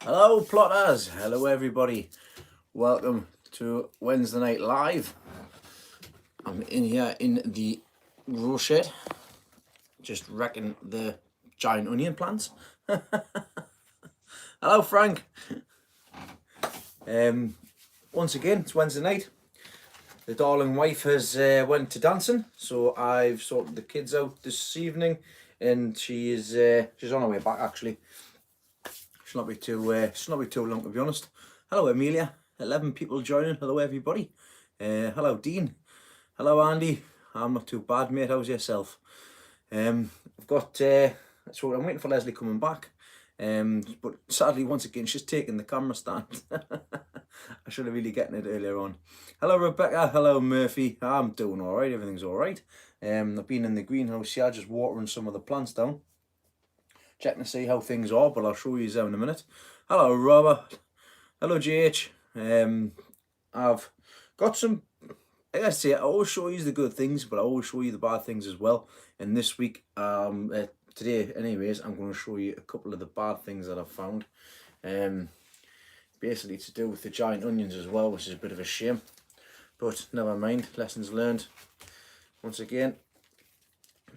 Hello plotters, hello everybody, welcome to Wednesday Night Live. I'm in here in the grow shed, just wrecking the giant onion plants. Hello Frank. Once again, it's Wednesday night. The darling wife has went to dancing, so I've sorted the kids out this evening, and she's on her way back actually. She'll not be too long, to be honest. Hello Amelia, 11 people joining. Hello everybody. Hello Dean. Hello Andy. I'm not too bad, mate. How's yourself? I've got so I'm waiting for Leslie coming back. But sadly, once again, she's taking the camera stand. I should have really gotten it earlier on. Hello Rebecca. Hello Murphy. I'm doing all right. Everything's all right. I've been in the greenhouse here, just watering some of the plants down, checking to see how things are, but I'll show you in a minute. Hello Robert. Hello GH. I've got some, like I say, I always show you the good things, but I always show you the bad things as well. And this week, today anyways, I'm going to show you a couple of the bad things that I've found. Basically to do with the giant onions as well, which is a bit of a shame. But never mind, lessons learned. Once again,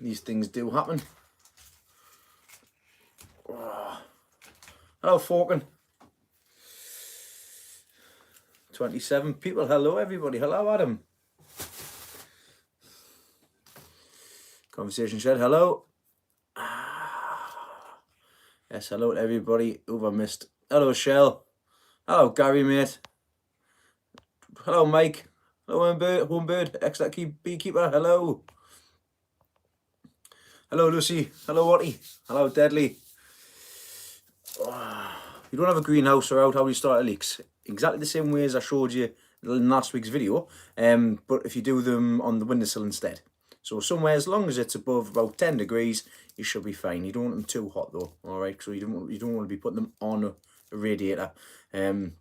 these things do happen. Hello Falcon. 27 people. Hello everybody. Hello Adam. Conversation shed. Hello. Yes, hello to everybody who I missed. Hello Shell. Hello Gary, mate. Hello Mike. Hello Homebird. Extra beekeeper. Hello. Hello Lucy. Hello Watty. Hello Deadly. You don't have a greenhouse or out, how do you start leeks? Exactly the same way as I showed you in last week's video, but if you do them on the windowsill instead. So somewhere, as long as it's above about 10 degrees, you should be fine. You don't want them too hot though, all right? So you don't want to be putting them on a radiator. Even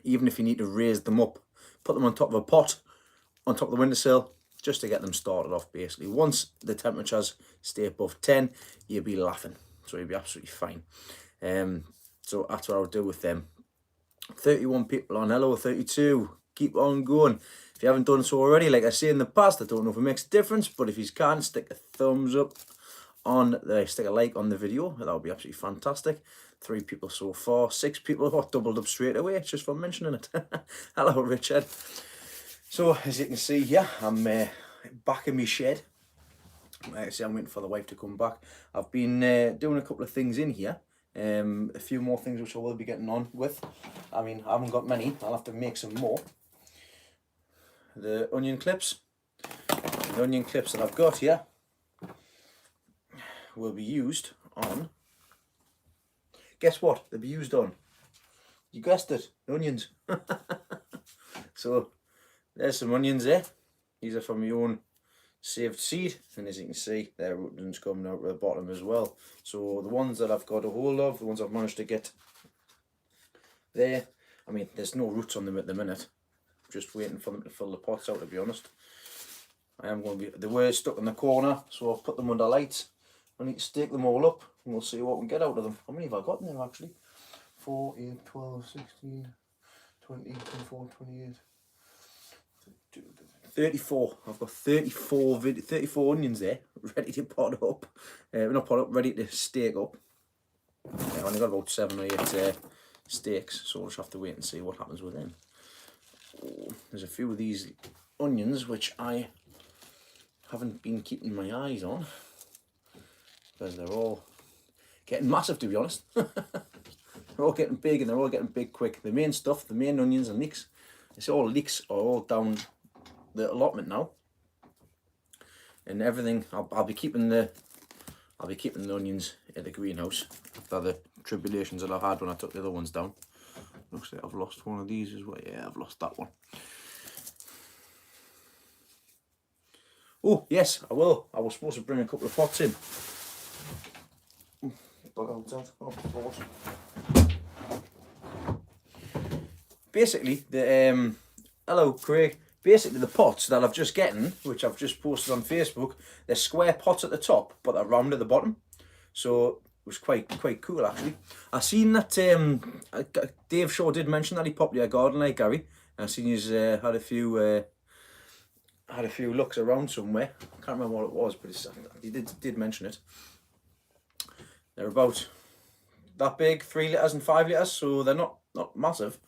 if you need to raise them up, put them on top of a pot, on top of the windowsill, just to get them started off basically. Once the temperatures stay above 10, you'll be laughing. So you'll be absolutely fine. So that's what I'll do with them. 31 people on. Hello 32. Keep on going. If you haven't done so already, like I say in the past, I don't know if it makes a difference, but if you can, stick a thumbs up on stick a like on the video. That would be absolutely fantastic. 3 people so far. 6 people got doubled up straight away just for mentioning it. Hello Richard. So as you can see here, I'm back in my shed. Like I say, I'm waiting for the wife to come back. I've been doing a couple of things in here. A few more things which I will be getting on with. I mean, I haven't got many. I'll have to make some more. The onion clips. The onion clips that I've got here will be used on... Guess what? They'll be used on... You guessed it, onions. So, there's some onions there. These are from my own saved seed, and as you can see, their rootings coming out at the bottom as well. So the ones that I've got a hold of, the ones I've managed to get there, I mean, there's no roots on them at the minute. Just waiting for them to fill the pots out, to be honest. I am going to be, they were stuck in the corner, so I've put them under lights. I need to stake them all up, and we'll see what we can get out of them. How many have I got in there actually? 4, 8, 12, 16, 20, 24, 28... 34. I've got 34 onions there, ready to pot up. Not pot up, ready to stake up. I've only got about 7 or 8 stakes, so we'll just have to wait and see what happens with them. Oh, there's a few of these onions which I haven't been keeping my eyes on, because they're all getting massive, to be honest. They're all getting big, and they're all getting big quick. The main stuff, the main onions and leeks, it's all leeks are all down the allotment now, and everything. I'll be keeping the onions in the greenhouse after the tribulations that I've had when I took the other ones down. Looks like I've lost one of these as well. Yeah, I've lost that one. Oh yes, I will. I was supposed to bring a couple of pots in, but basically the hello Craig. Basically the pots that I've just getting, which I've just posted on Facebook, they're square pots at the top, but they're round at the bottom. So was quite cool actually. I seen that Dave Shaw did mention that he popped your garden like Gary. I seen he's had a few looks around somewhere. I can't remember what it was, but he did mention it. They're about that big, 3 litres and 5 litres, so they're not massive.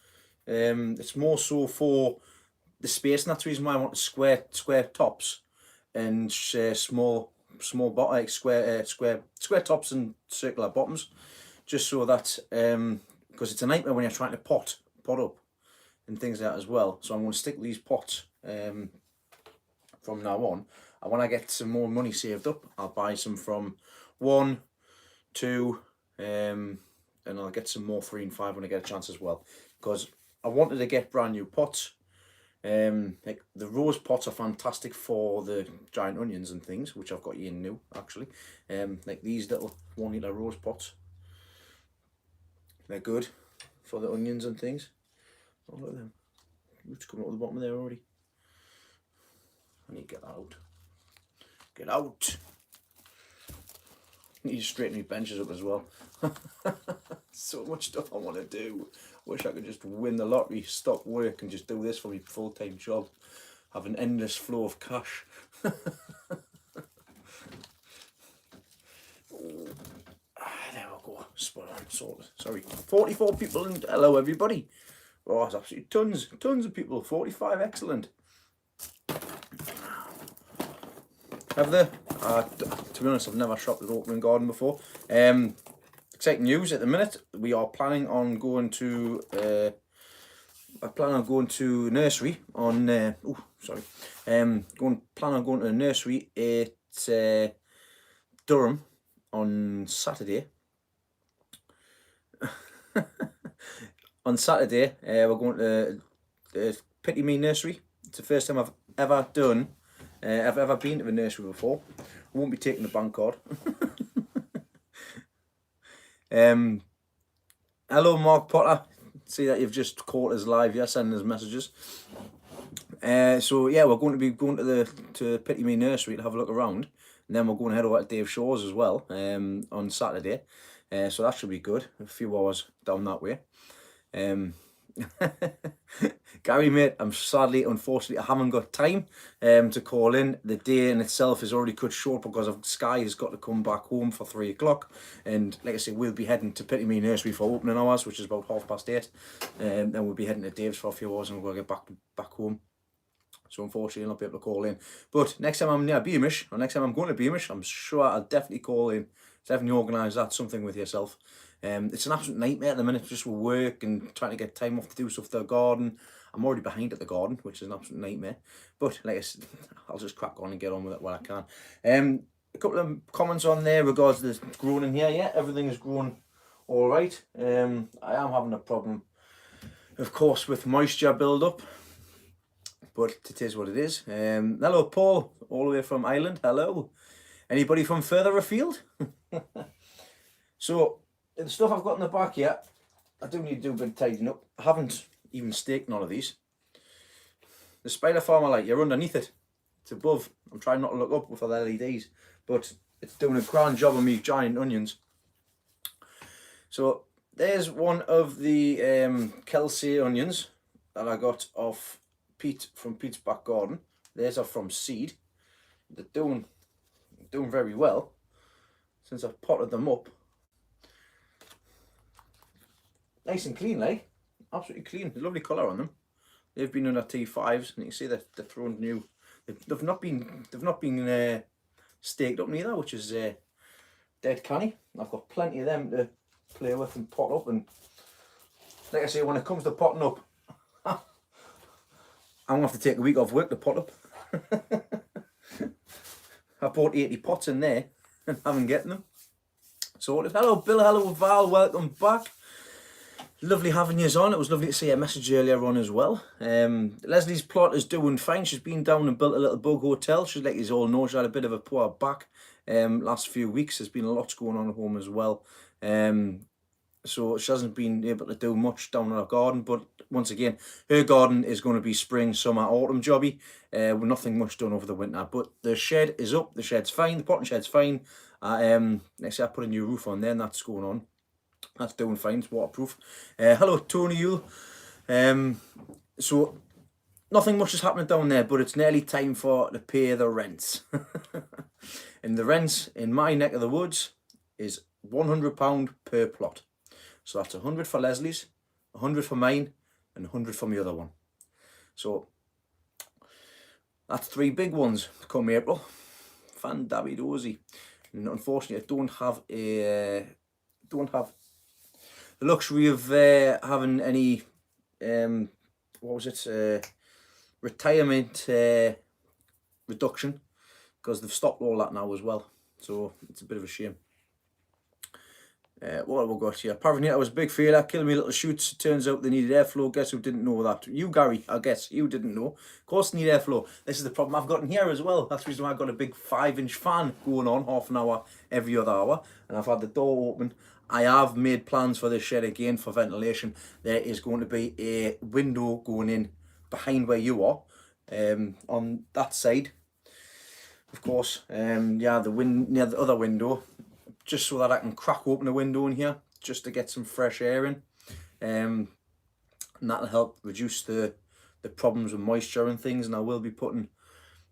It's more so for the space, and that's the reason why I want square tops and small bottom, like square tops and circular bottoms, just so that because it's a nightmare when you're trying to pot up and things like that as well. So I'm going to stick with these pots from now on, and when I get some more money saved up, I'll buy some from 1, 2, and I'll get some more 3 and 5 when I get a chance as well, because I wanted to get brand new pots. Like the rose pots are fantastic for the giant onions and things, which I've got here new actually. Like these little 1 litre rose pots, they're good for the onions and things. Oh, look at them, roots coming up the bottom there already. I need to get that out. Get out. I need to straighten my benches up as well. So much stuff I want to do. Wish I could just win the lottery, stop work and just do this for my full-time job. Have an endless flow of cash. There we go. Spot on. Sorted. Sorry. 44 people and hello everybody. Oh, it's absolutely tons of people. 45, excellent. Have they? To be honest, I've never shopped at Opening Garden before. Exciting news at the minute. We are planning on going to nursery on plan on going to a nursery at Durham on Saturday. On Saturday, we're going to Pitty Me Nursery. It's the first time I've ever done. I've ever been to the nursery before. I won't be taking the bank card. Hello Mark Potter, see that you've just caught us live, yeah, sending us messages. So yeah, we're going to be going to Pitty Me Nursery to have a look around, and then we're going to head over to Dave Shaw's as well on Saturday. So that should be good, a few hours down that way. Gary mate, unfortunately I haven't got time to call in. The day in itself is already cut short because of Sky has got to come back home for 3 o'clock, and like I say, we'll be heading to Pitty Me Nursery for opening hours, which is about 8:30, and then we'll be heading to Dave's for a few hours and we'll get back home. So unfortunately I'll not be able to call in, but next time I'm near Beamish, or next time I'm going to Beamish, I'm sure I'll definitely call in. Definitely organise that, something with yourself. It's an absolute nightmare at the minute, just with work and trying to get time off to do stuff to the garden. I'm already behind at the garden, which is an absolute nightmare. But like I said, I'll just crack on and get on with it while I can. A couple of comments on there regards to the growing in here. Yeah, everything is growing all right. I am having a problem, of course, with moisture build up, but it is what it is. Hello Paul, all the way from Ireland. Hello. Anybody from further afield? So the stuff I've got in the back here, I do need to do a bit of tidying up. I haven't even staked none of these. The Spider Farmer light, you're underneath it. It's above. I'm trying not to look up for the LEDs, but it's doing a grand job on me giant onions. So there's one of the Kelsey onions that I got off Pete from Pete's back garden. These are from seed. They're doing very well since I've potted them up. Nice and clean, like absolutely clean. Lovely colour on them. They've been under T5s, and you can see that they're thrown new. They've not been staked up neither, which is dead canny. I've got plenty of them to play with and pot up. And like I say, when it comes to potting up, I'm gonna have to take a week off work to pot up. I bought 80 pots in there and haven't getting them sorted. Hello Bill, hello Val, welcome back. Lovely having you on. It was lovely to see a message earlier on as well. Leslie's plot is doing fine. She's been down and built a little bug hotel. She'd like you all know she had a bit of a poor back last few weeks. There's been a lot going on at home as well. So she hasn't been able to do much down in her garden, but once again, her garden is going to be spring, summer, autumn jobby. With nothing much done over the winter, but the shed is up, the shed's fine, the potting shed's fine. Next year I put a new roof on there, and that's going on. That's doing fine. It's waterproof. Hello, Tony Yule. So nothing much is happening down there, but it's nearly time to pay the rents. And the rents in my neck of the woods is £100 per plot. So that's 100 for Leslie's, 100 for mine, and 100 for my other one. So that's 3 big ones come April. Fan-dabby-dozy. And unfortunately, I don't have the luxury of having any retirement reduction, because they've stopped all that now as well. So it's a bit of a shame. What have we got here? Apparently, I was a big failure. Killing me little shoots. Turns out they needed airflow. Guess who didn't know that? You, Gary. I guess you didn't know. Of course, they need airflow. This is the problem I've got in here as well. That's the reason why I've got a big 5-inch fan going on half an hour every other hour, and I've had the door open. I have made plans for this shed again for ventilation. There is going to be a window going in behind where you are, on that side. Of course, yeah, near the other window, just so that I can crack open a window in here, just to get some fresh air in, and that'll help reduce the problems with moisture and things. And I will be putting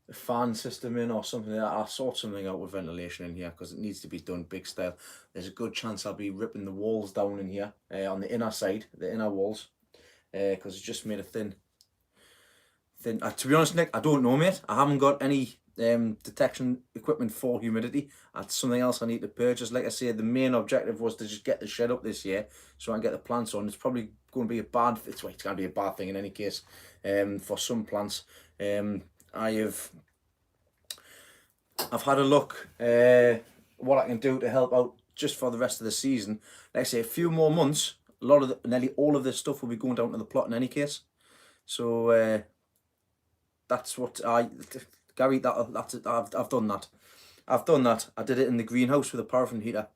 a fan system in or something like that. I'll sort something out with ventilation in here, because it needs to be done big style. There's a good chance I'll be ripping the walls down in here, on the inner side, the inner walls, because it's just made a thin. To be honest, Nick, I don't know, mate. I haven't got any detection equipment for humidity. That's something else I need to purchase. Like I say, the main objective was to just get the shed up this year so I can get the plants on. It's probably going to be it's going to be a bad thing in any case, for some plants. I've had a look what I can do to help out just for the rest of the season. Like I say, a few more months, nearly all of this stuff will be going down to the plot in any case. So that's what Gary, I've done that. I did it in the greenhouse with a paraffin heater.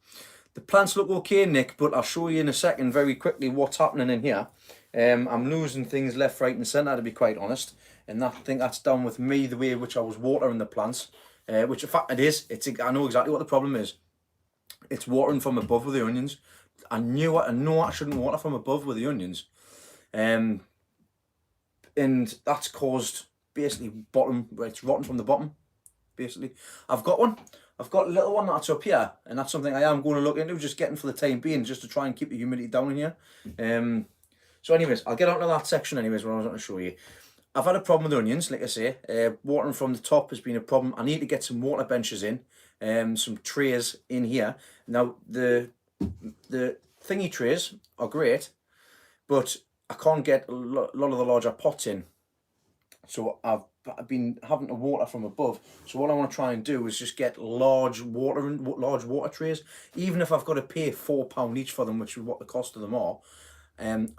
The plants look okay, Nick, but I'll show you in a second very quickly what's happening in here. I'm losing things left, right and centre, to be quite honest. And I think that's down with me, the way in which I was watering the plants. Which in fact it is. I know exactly what the problem is. It's watering from above with the onions. I know I shouldn't water from above with the onions. And that's caused basically it's rotten from the bottom, basically. I've got a little one that's up here, and that's something I am going to look into, just getting for the time being, just to try and keep the humidity down in here. So anyways, I'll get onto that section anyways when I was going to show you. I've had a problem with the onions, like I say. Watering from the top has been a problem. I need to get some water benches in, some trays in here. Now the thingy trays are great, but I can't get a lot of the larger pots in. So I've been having to water from above. So what I want to try and do is just get large water trays, even if I've got to pay £4 each for them, which is what the cost of them are.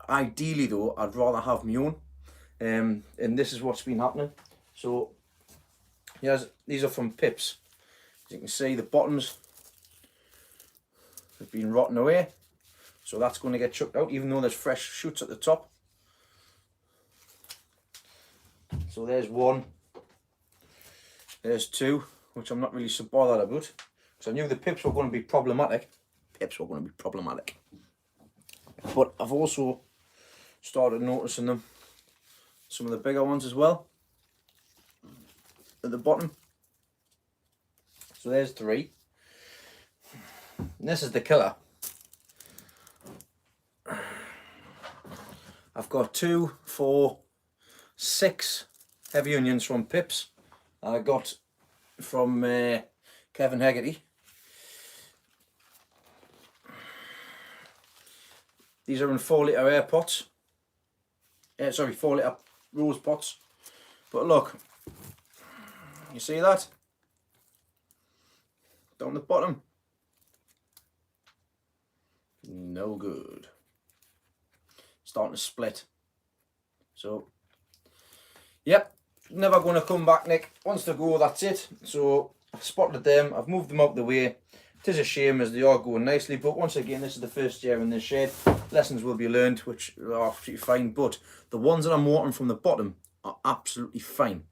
Ideally though, I'd rather have my own. And this is what's been happening. So these are from Pips. As you can see, the bottoms have been rotting away. So that's going to get chucked out, even though there's fresh shoots at the top. So there's one, there's two, which I'm not really so bothered about, because I knew the pips were going to be problematic. But I've also started noticing them, some of the bigger ones as well, at the bottom. So there's 3. And this is the killer. I've got 2, 4, 6 heavy onions from Pips. I got from Kevin Hegarty. These are in 4-litre air pots. 4-litre rose pots. But look, you see that? Down the bottom. No good. Starting to split. So, yep, never going to come back, Nick. Once they go, that's it. So I've spotted them, I've moved them out of the way. It is a shame as they are going nicely, but once again, this is the first year in this shed. Lessons will be learned, which are absolutely fine, but the ones that I'm watering from the bottom are absolutely fine.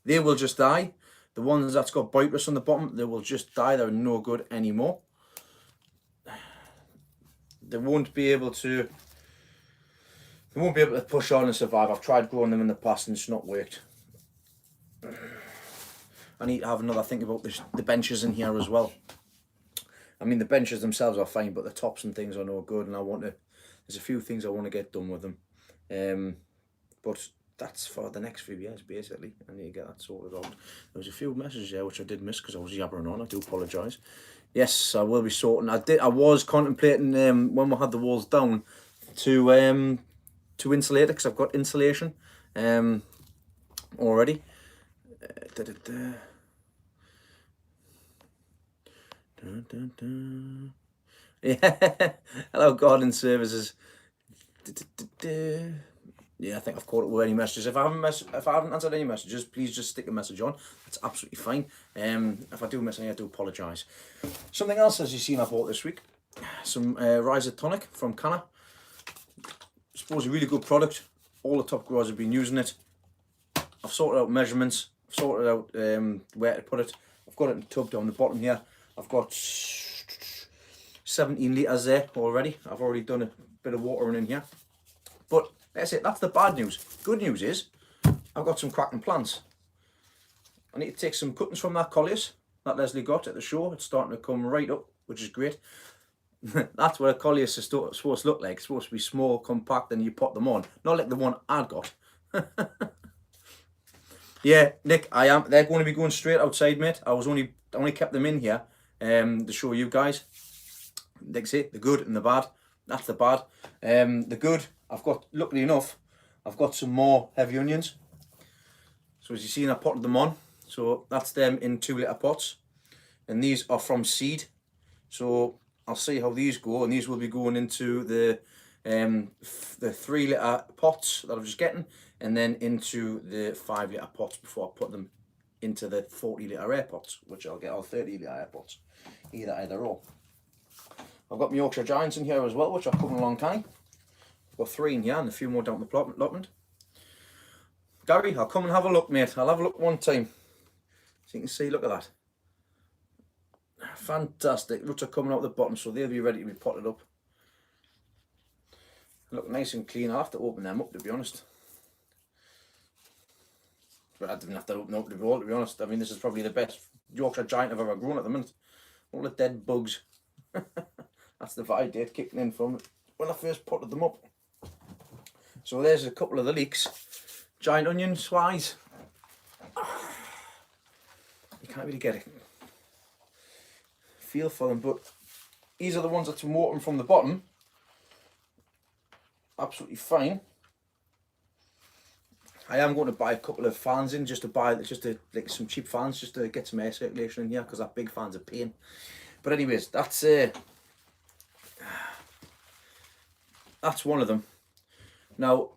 They will just die. The ones that's got Boitress on the bottom, they will just die. They're no good anymore. They won't be able to push on and survive. I've tried growing them in the past and it's not worked. I need to have another think about the benches in here as well. I mean, the benches themselves are fine, but the tops and things are no good, and there's a few things I want to get done with them. But that's for the next few years, basically. I need to get that sorted out. There was a few messages there which I did miss because I was yabbering on. I do apologise. Yes, I will be sorting. I was contemplating when we had the walls down to insulate it, because I've got insulation already. Yeah. Hello, Garden Services. Yeah, I think I've caught it with any messages. If I haven't answered any messages, please just stick a message on. That's absolutely fine. If I do miss any, I do apologise. Something else, as you've seen, I bought this week. Some Riser Tonic from Canna. I suppose a really good product. All the top growers have been using it. I've sorted out measurements. I've sorted out where to put it. I've got it in a tub down the bottom here. I've got 17 litres there already. I've already done a bit of watering in here. But that's it. That's the bad news. Good news is I've got some cracking plants. I need to take some cuttings from that Coleus that Leslie got at the show. It's starting to come right up, which is great. That's what a Coleus is supposed to look like. It's supposed to be small, compact, and you pot them on. Not like the one I've got. Yeah, Nick, I am. They're going to be going straight outside, mate. I only kept them in here to show you guys. Like I say, the good and the bad. That's the bad. The good, luckily enough, I've got some more heavy onions. So as you see, I potted them on. So that's them in 2 litre pots. And these are from seed. So I'll see how these go. And these will be going into the 3 litre pots that I'm just getting. And then into the 5 litre pots before I put them into the 40 litre air pots, which I'll get all 30 litre air pots. Either or. I've got my Yorkshire Giants in here as well, which I've come a long time. I've got 3 in here and a few more down the allotment. Gary, I'll come and have a look, mate. I'll have a look one time. So you can see, look at that. Fantastic. Roots are coming out the bottom, so they'll be ready to be potted up. Look nice and clean. I'll have to open them up, to be honest. But I didn't have to open up the wall, to be honest. I mean, this is probably the best Yorkshire Giant I've ever grown at the minute. All the dead bugs. That's the vibe they're kicking in from when I first potted them up. So there's a couple of the leeks. Giant onions wise, you can't really get a feel for them, but these are the ones that's watering from the bottom. Absolutely fine. I am going to buy a couple of fans in, just like some cheap fans, just to get some air circulation in here, because that big fan's a pain. But anyways, that's one of them. Now,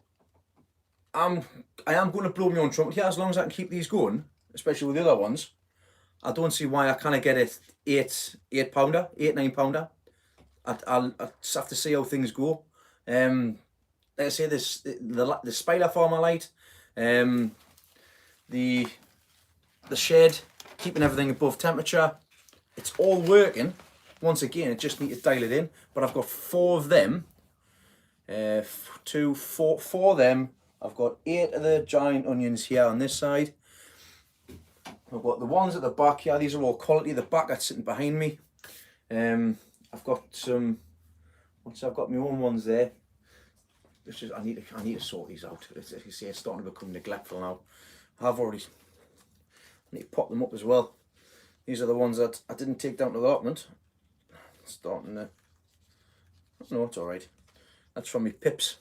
I am going to blow my own trumpet here, as long as I can keep these going, especially with the other ones. I don't see why I can't get it 9 pounder. I'll just have to see how things go. Like I say, the spider farm I like, the shed, keeping everything above temperature. It's all working. Once again, I just need to dial it in. But I've got 4 of them. 4 of them. I've got 8 of the giant onions here on this side. I've got the ones at the back here. These are all quality. The back that's sitting behind me. I've got some. I've got my own ones there. It's just I need to sort these out. As you see, it's starting to become neglectful now. I need to pop them up as well. These are the ones that I didn't take down to the allotment. Starting to. No, it's all right. That's from my pips.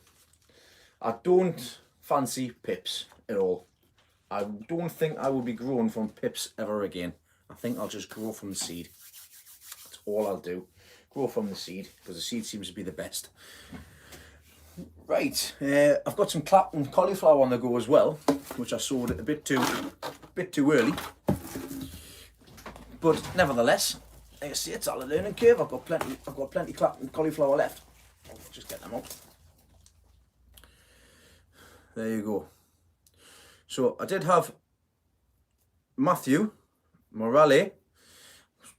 I don't fancy pips at all. I don't think I will be growing from pips ever again. I think I'll just grow from the seed. That's all I'll do. Grow from the seed, because the seed seems to be the best. Right, I've got some Clapton cauliflower on the go as well, which I sowed a bit too early. But nevertheless, like I say, it's all a learning curve. I've got plenty Clapton cauliflower left. I'll just get them up. There you go. So I did have Matthew Morale.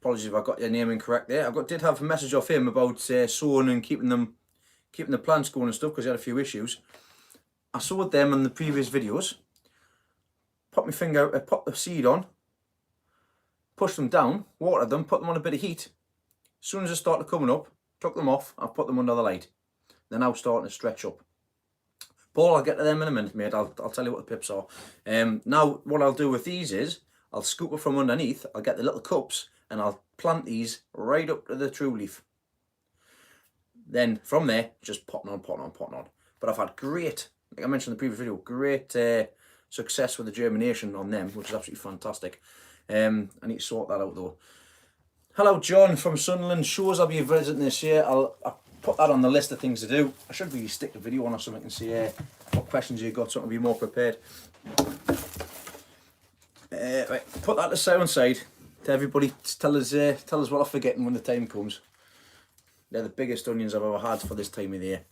Apologies if I got your name incorrect there. Did have a message off him about sowing and keeping the plants going and stuff because he had a few issues. I sowed them in the previous videos. Put my finger, put the seed on, pushed them down, watered them, put them on a bit of heat. As soon as they started coming up, took them off, I've put them under the light. They're now starting to stretch up. Paul, I'll get to them in a minute, mate. I'll tell you what the pips are. Now, what I'll do with these is, I'll scoop it from underneath, I'll get the little cups, and I'll plant these right up to the true leaf. Then, from there, just potting on. But I've had great, like I mentioned in the previous video, great success with the germination on them, which is absolutely fantastic. I need to sort that out, though. Hello, John from Sunderland. Shows I'll be visiting this year. I'll put that on the list of things to do. I should really stick the video on or something and see what questions you got, so I can be more prepared. Right, put that to one side. To everybody, tell us what I'm forgetting when the time comes. They're the biggest onions I've ever had for this time of the year.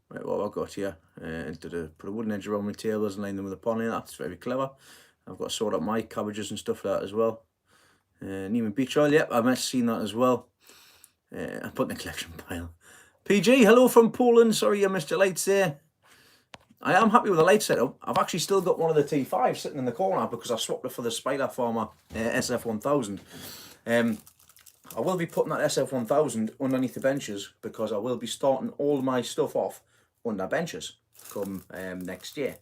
Right, what have I got here? Put a wooden edge around my tables and line them with a pond in. That's very clever. I've got to sort out my cabbages and stuff like that as well. Neiman beach oil, yep, I might have seen that as well. I put in the collection pile. PG, hello from Poland. Sorry you missed your lights there. I am happy with the light setup. I've actually still got one of the T5 sitting in the corner because I swapped it for the Spider Farmer SF1000. I will be putting that SF1000 underneath the benches because I will be starting all my stuff off under benches come next year.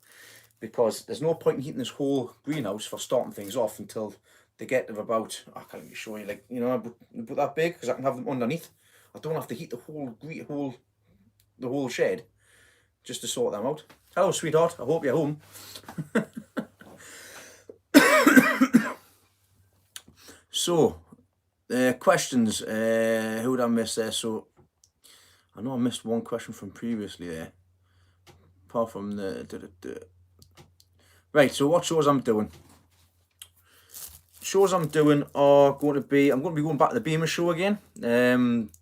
Because there's no point in heating this whole greenhouse for starting things off until they get of about, I can't even show you, like, you know, I put that big because I can have them underneath. I don't have to heat the whole shed just to sort them out. Hello, sweetheart. I hope you're home. So, questions. Who did I miss there? So, I know I missed one question from previously there. Apart from the right, so what shows I'm doing? Shows I'm doing are going to be, I'm going to be going back to the Beamer show again.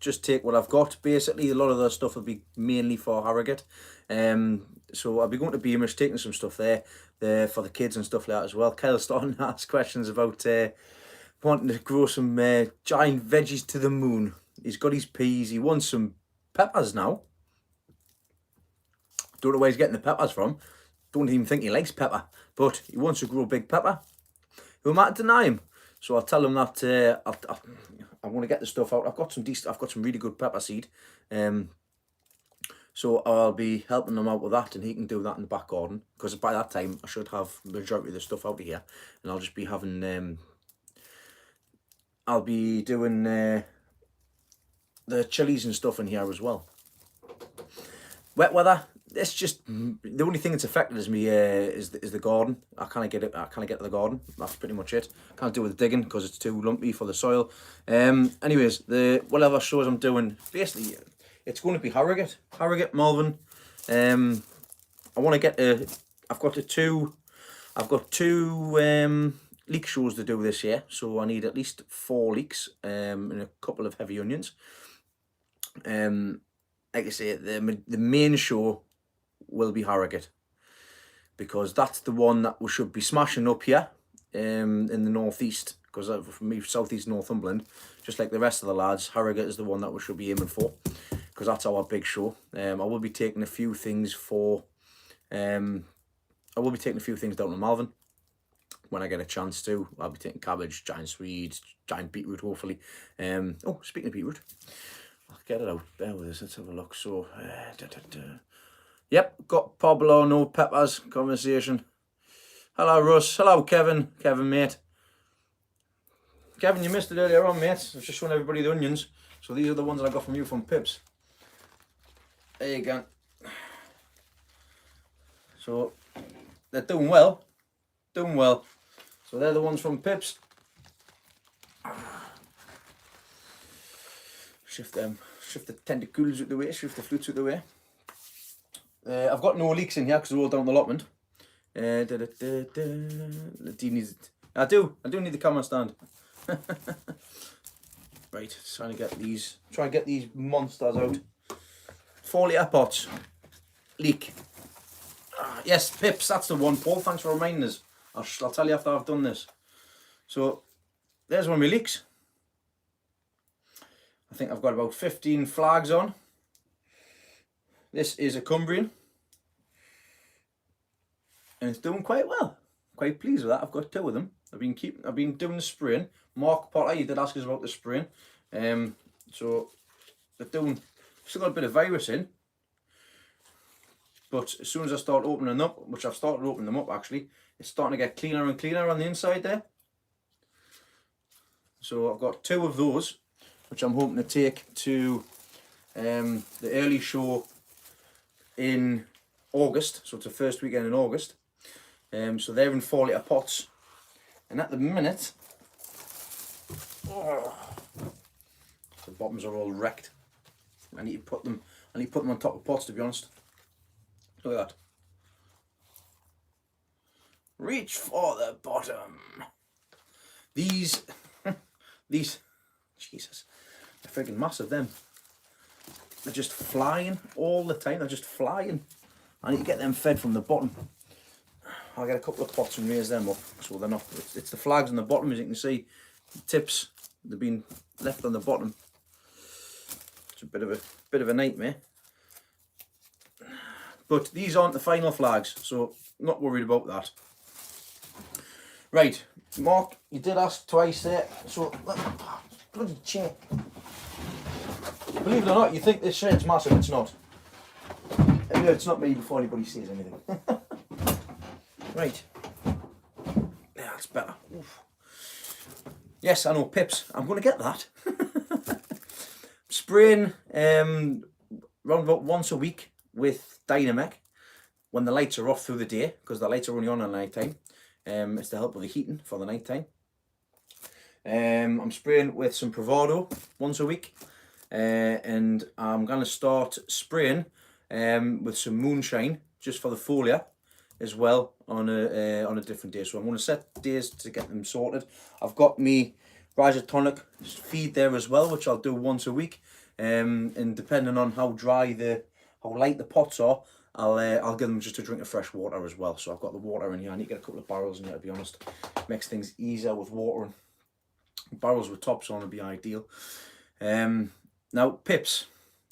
Just take what I've got. Basically, a lot of the stuff will be mainly for Harrogate. So I'll be going to Beamish, taking some stuff there for the kids and stuff like that as well. Kyle's starting to ask questions about wanting to grow some giant veggies to the moon. He's got his peas. He wants some peppers now. Don't know where he's getting the peppers from. Don't even think he likes pepper, but he wants to grow big pepper. Who am I to deny him? So I'll tell him that I want to get the stuff out. I've got some really good pepper seed. So I'll be helping him out with that, and he can do that in the back garden. Because by that time I should have the majority of the stuff out of here, and I'll just be having I'll be doing the chilies and stuff in here as well. Wet weather. It's just the only thing that's affected is me is the garden. I can't get to the garden. That's pretty much it. Can't do with the digging because it's too lumpy for the soil. Anyways, the whatever shows I'm doing, basically, it's going to be Harrogate, Malvern. I want to get I've got two leek shows to do this year, so I need at least 4 leeks and a couple of heavy onions. Like I say, the main show will be Harrogate, because that's the one that we should be smashing up here in the northeast, because from me, southeast Northumberland, just like the rest of the lads, Harrogate is the one that we should be aiming for, because that's our big show. I will be taking a few things down to Malvern when I get a chance to. I'll be taking cabbage, giant swedes, giant beetroot, hopefully. Oh, speaking of beetroot, I'll get it out. Bear with us. Let's have a look. So, yep, got poblano peppers conversation. Hello, Russ. Hello, Kevin. Kevin, mate. Kevin, you missed it earlier on, mate. I was just showing everybody the onions. So these are the ones that I got from you from Pips. There you go. So they're doing well. Doing well. So they're the ones from Pips. Shift the tentacles out the way, shift the flutes out the way. I've got no leaks in here because they're all down the allotment. I do need the camera stand. Right, try and get these monsters out. 4 litre pots. Leek. Yes, Pips, that's the one, Paul. Thanks for reminding us. I'll tell you after I've done this. So there's one of my leeks. I think I've got about 15 flags on. This is a Cumbrian, and it's doing quite well. Quite pleased with that. I've got 2 of them. I've been doing the spraying. Mark Potter, you did ask us about the spraying. So they're doing. Still got a bit of virus in, but as soon as I start opening them up, which I've started opening them up actually, it's starting to get cleaner and cleaner on the inside there. So I've got 2 of those, which I'm hoping to take to the early show in August. So it's the first weekend in August. So they're in 4-litre pots, and at the minute, the bottoms are all wrecked. I need to put them on top of pots, to be honest. Look at that. Reach for the bottom. These, Jesus, they're freaking massive. Them, they're just flying all the time. They're just flying. I need to get them fed from the bottom. I'll get a couple of pots and raise them up so they're not. It's the flags on the bottom, as you can see. The tips, they've been left on the bottom. It's a bit of a nightmare. But these aren't the final flags, so not worried about that. Right, Mark, you did ask twice there, so bloody chair. Believe it or not, you think this shed's massive, it's not. Anyway, it's not me before anybody says anything. Right. Yeah, that's better. Oof. Yes, I know, pips. I'm going to get that. Spraying around about once a week with Dynamec when the lights are off through the day, because the lights are only on at night time. It's to help with the heating for the night time. I'm spraying with some Bravado once a week, and I'm going to start spraying with some Moonshine just for the foliar as well on a different day. So I'm going to set days to get them sorted. I've got me Rhizotonic feed there as well, which I'll do once a week. And depending on how light the pots are, I'll give them just a drink of fresh water as well. So I've got the water in here. I need to get a couple of barrels in here, to be honest. Makes things easier with watering. Barrels with tops on would be ideal. Now pips.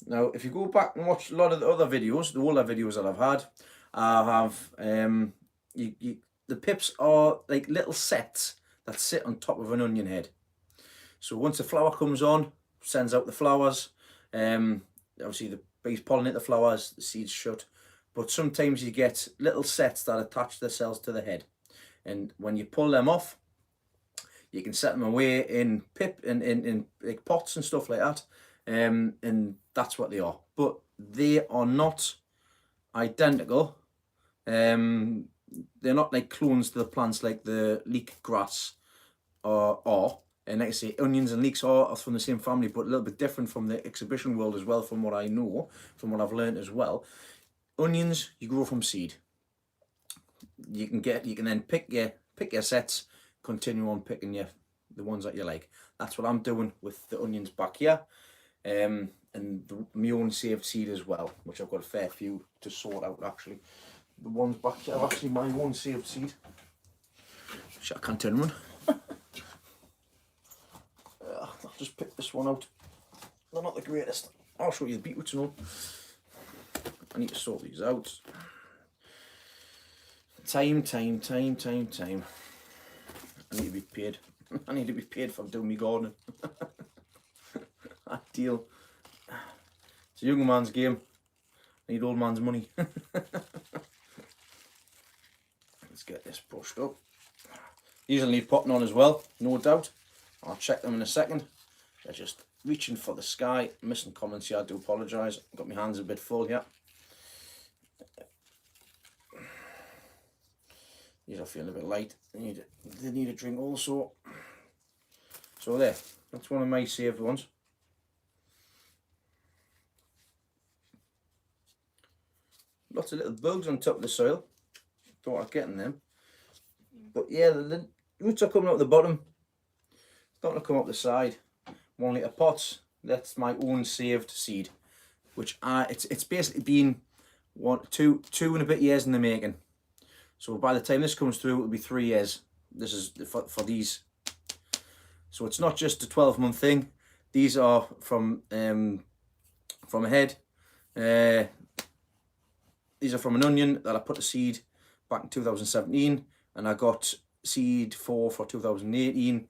Now if you go back and watch a lot of the other videos, the older videos that I've had, I have the pips are like little sets that sit on top of an onion head. So once the flower comes on, sends out the flowers. Obviously the bees pollinate the flowers, the seeds shut. But sometimes you get little sets that attach themselves to the head, and when you pull them off, you can set them away in like pots and stuff like that, and that's what they are. But they are not identical. They're not like clones to the plants like the leek grass are. And like I say, onions and leeks are from the same family, but a little bit different from the exhibition world as well, from what I know, from what I've learned as well. Onions, you grow from seed. You can then pick your sets, continue on picking the ones that you like. That's what I'm doing with the onions back here, and my own saved seed as well, which I've got a fair few to sort out actually. The ones back here are actually my own saved seed. Shit, I can't turn one. I'll just pick this one out. They're not the greatest. I'll show you the beetroots and all. I need to sort these out. Time. I need to be paid. I need to be paid for doing my gardening. Ideal. It's a young man's game. I need old man's money. Let's get this pushed up. These will need potting on as well, no doubt. I'll check them in a second. They're just reaching for the sky. Missing comments here, I do apologise. Got my hands a bit full here. These are feeling a bit light. They need a drink also. So there, that's one of my saved ones. Lots of little bugs on top of the soil. Thought I'd get in them. But yeah, the roots are coming out the bottom. Starting to come up the side. 1 litre pots. That's my own saved seed, which it's basically been two and a bit years in the making. So by the time this comes through, it'll be 3 years. This is for these. So it's not just a 12-month thing. These are from a head. These are from an onion that I put the seed back in 2017, and I got seed for 2018,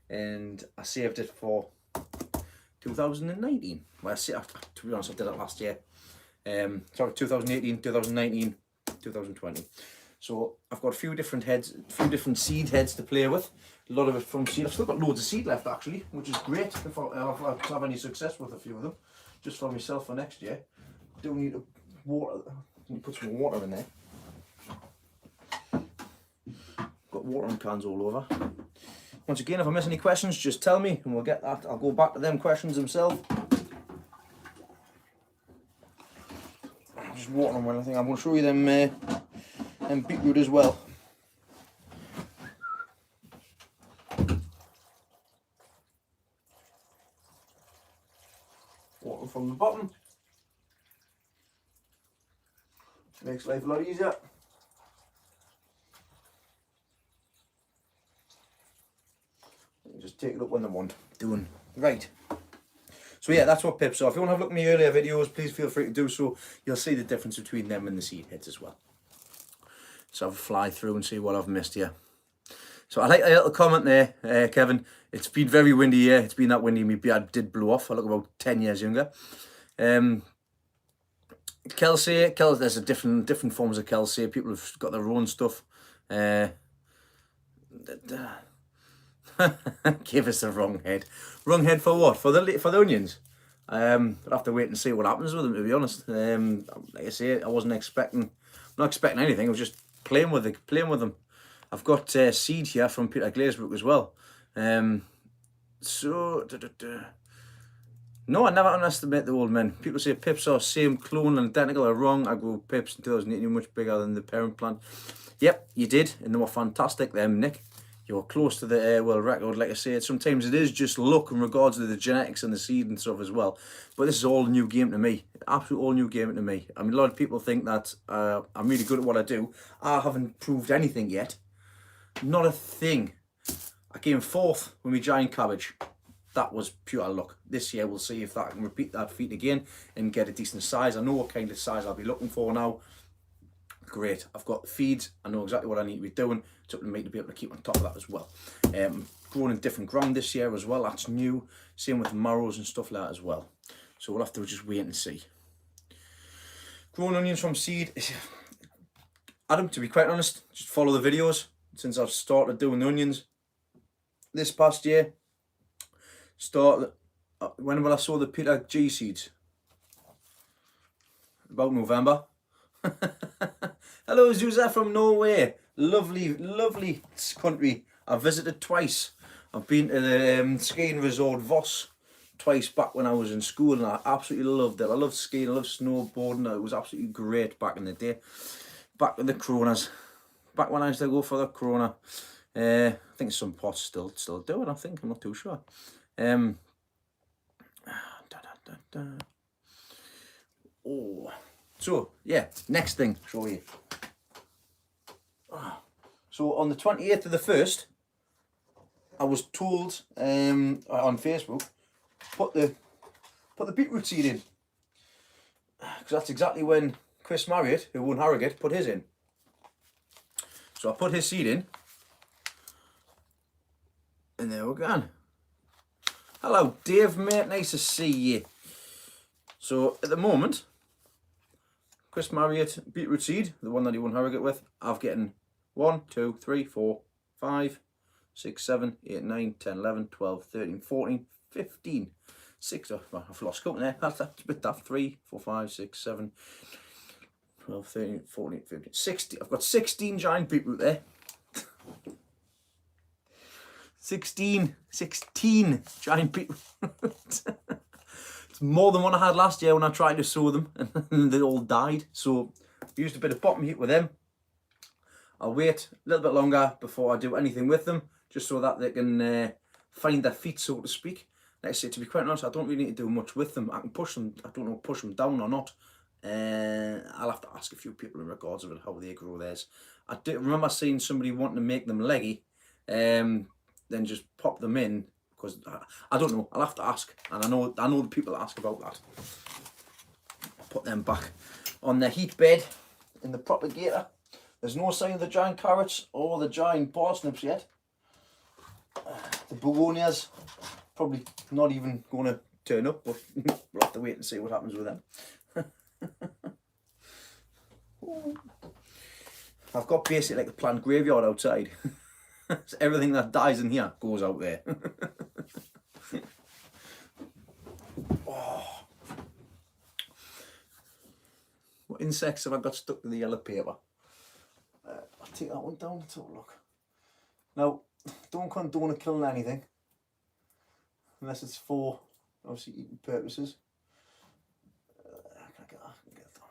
and I saved it for 2019. Well, to be honest, I did it last year. Sorry, 2018, 2019, 2020. So I've got a few different heads, a few different seed heads to play with. A lot of it from seed. I've still got loads of seed left actually, which is great if I have any success with a few of them, just for myself for next year. Do need to put some water in there. Got watering cans all over. Once again, if I miss any questions, just tell me and we'll get that. I'll go back to them questions themselves. Just watering them. I think I'm going to show you them beetroot as well. Water from the bottom. Makes life a lot easier. Just take it up when they want doing. Right. So yeah, that's what pips are. If you want to have a look at my earlier videos, please feel free to do so. You'll see the difference between them and the seed heads as well. So I'll fly through and see what I've missed here. So I like a little comment there, Kevin. It's been very windy here. It's been that windy. My beard did blow off. I look about 10 years younger. Kelsey, there's a different forms of Kelsey. People have got their own stuff. Give us the wrong head. Wrong head for what? For the onions. I'll have to wait and see what happens with them, to be honest. Like I say, I wasn't expecting, not expecting anything. I was just playing with them. I've got seed here from Peter Glazebrook as well. No, I never underestimate the old men. People say pips are same clone and identical are wrong. I grew pips in 2018, much bigger than the parent plant. Yep, you did, and they were fantastic them, Nick. You were close to the world record, like I said. Sometimes it is just luck in regards to the genetics and the seed and stuff as well. But this is all a new game to me. Absolute all new game to me. I mean, a lot of people think that I'm really good at what I do. I haven't proved anything yet. Not a thing. I came fourth with my giant cabbage. That was pure luck. This year we'll see if I can repeat that feat again and get a decent size. I know what kind of size I'll be looking for now. Great. I've got the feeds. I know exactly what I need to be doing. It's up to me to be able to keep on top of that as well. Growing in different ground this year as well. That's new. Same with marrows and stuff like that as well. So we'll have to just wait and see. Growing onions from seed. Adam, to be quite honest, just follow the videos since I've started doing the onions this past year. When will I sow the Peter G seeds? About November. Hello, Zuza from Norway. Lovely, lovely country. I've visited twice. I've been to the skiing resort Voss twice back when I was in school, and I absolutely loved it. I loved skiing, I loved snowboarding. It was absolutely great back in the day. Back with the Coronas. Back when I used to go for the Corona. I think some pots still do it, I think. I'm not too sure. Oh, so yeah, next thing, show you. So on the 28th of the 1st, I was told on Facebook, put the beetroot seed in, because that's exactly when Chris Marriott, who won Harrogate, put his in. So I put his seed in, and there we go. Hello, Dave, mate. Nice to see you. So at the moment, Chris Marriott beetroot seed, the one that he won Harrogate with, I've getting 1, 2, 3, 4, 5, 6, 7, 8, 9, 10, 11, 12, 13, 14, 15, 6. Oh, I've lost count there. That's a bit daft. 3, 4, 5, 6, 7, 12, 13, 14, 15, 16. I've got 16 giant beetroot there. 16 giant beetroot. It's more than what I had last year when I tried to sow them and they all died. So I used a bit of bottom heat with them. I'll wait a little bit longer before I do anything with them, just so that they can find their feet, so to speak. Like I say, to be quite honest, I don't really need to do much with them. I can push them, I don't know, push them down or not. I'll have to ask a few people in regards of it, how they grow theirs. I do remember seeing somebody wanting to make them leggy, then just pop them in, because I don't know. I'll have to ask, and I know the people ask about that. Put them back on the heat bed in the propagator. There's no sign of the giant carrots or the giant parsnips yet. The begonias probably not even going to turn up, but we'll have to wait and see what happens with them. I've got basically like a plant graveyard outside. So everything that dies in here goes out there. Oh. What insects have I got stuck to the yellow paper? I'll take that one down. Let's have a look. Now, don't condone killing anything unless it's for obviously eating purposes. I can get that.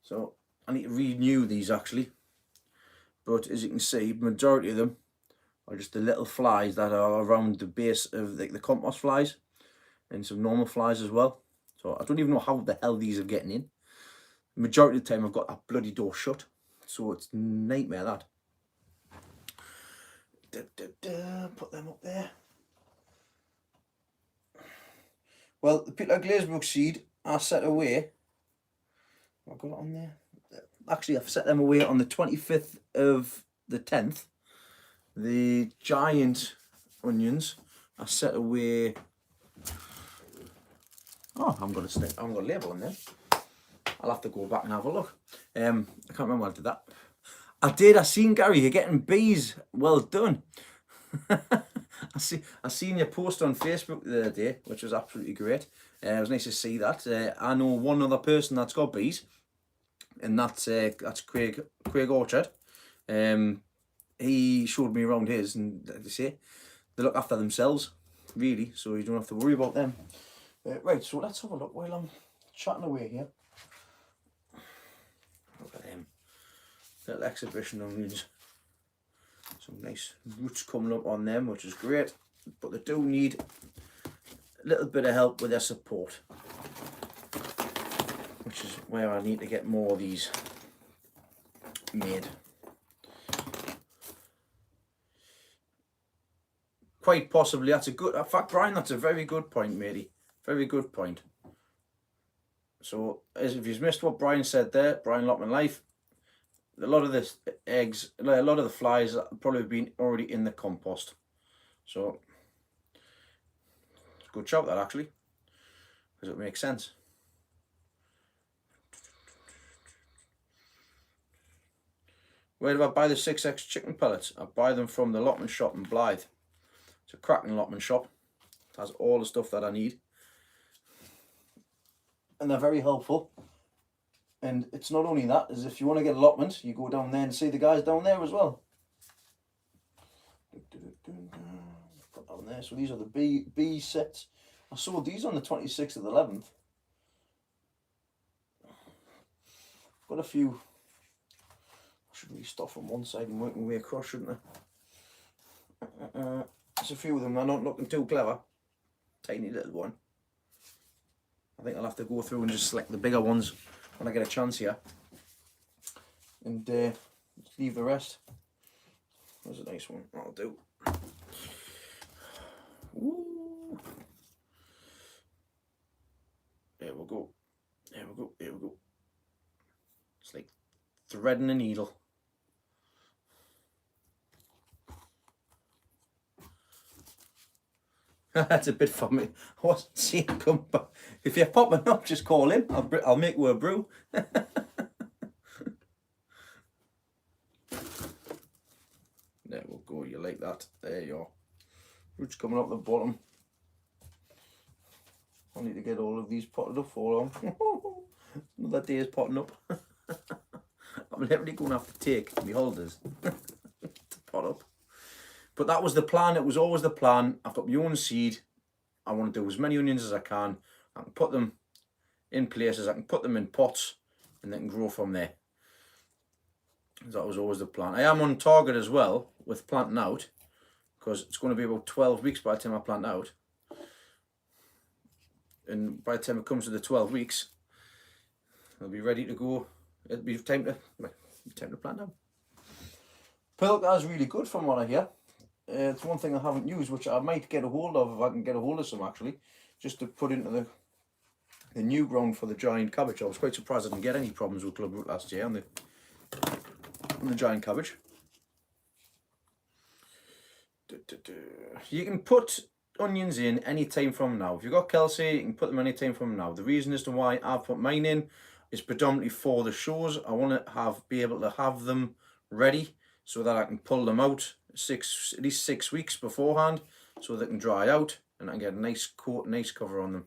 So I need to renew these actually, but as you can see, majority of them are just the little flies that are around the base of the compost flies, and some normal flies as well. So I don't even know how the hell these are getting in. The majority of the time I've got that bloody door shut, so it's a nightmare that. Put them up there. Well, the Peter Glazebrook seed I set away. Have I got it on there? Actually, I've set them away on the 25th of the 10th. The giant onions I set away. Oh, I haven't got a label on there. I'll have to go back and have a look. I can't remember when I did that. I seen Gary, you're getting bees. Well done. I seen your post on Facebook the other day, which was absolutely great. It was nice to see that. I know one other person that's got bees, and that's Craig Orchard. He showed me around his, and they say they look after themselves, really, so you don't have to worry about them. Right, so let's have a look while I'm chatting away here. Look at them. Little exhibition onions. Some nice roots coming up on them, which is great, but they do need a little bit of help with their support, which is where I need to get more of these made. Quite possibly, that's a good, in fact, Brian, that's a very good point, matey. Very good point. So, as if you've missed what Brian said there, Brian Lockman Life, a lot of the eggs, a lot of the flies have probably been already in the compost. So, it's a good shout that actually, because it makes sense. Where do I buy the 6X chicken pellets? I buy them from the Lockman shop in Blythe. It's a cracking Lockman shop. It has all the stuff that I need. And they're very helpful. And it's not only that, as if you want to get allotments, you go down there and see the guys down there as well. Put down there. So these are the bee sets. I saw these on the 26th of the 11th. Got a few. I should really stop from one side and work my way across, shouldn't I? There's a few of them. They're not looking too clever. Tiny little one. I think I'll have to go through and just select the bigger ones when I get a chance here, and leave the rest. There's a nice one. That'll do. Ooh. There we go. There we go. There we go. It's like threading a needle. That's a bit funny. I wasn't seeing him come back. If you're popping up, just call him. I'll make you a brew. There we go. You like that? There you are. Roots coming up the bottom. I need to get all of these potted up for long. Another day is potting up. I'm literally going to have to take my holders to pot up. But that was the plan. It was always the plan. I've got my own seed. I want to do as many onions as I can. I can put them in places. I can put them in pots, and they can grow from there. That was always the plan. I am on target as well with planting out, because it's going to be about 12 weeks by the time I plant out. And by the time it comes to the 12 weeks, they'll be ready to go. It'll be time to plant them. Pilka is really good from what I hear. It's one thing I haven't used, which I might get a hold of if I can get a hold of some actually, just to put into the new ground for the giant cabbage. I was quite surprised I didn't get any problems with clubroot last year on the giant cabbage. You can put onions in any time from now. If you've got Kelsey, you can put them any time from now. The reason as to why I've put mine in is predominantly for the shows. I want to be able to have them ready so that I can pull them out at least 6 weeks beforehand, so they can dry out and I can get a nice coat, nice cover on them.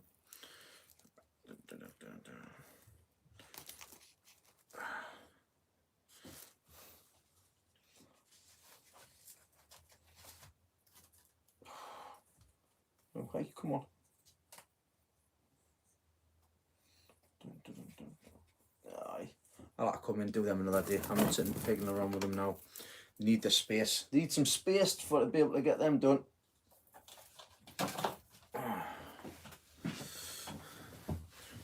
Okay, come on. Aye. I like to come in and do them another day. I'm not sitting picking around with them now. Need the space. Need some space to be able to get them done.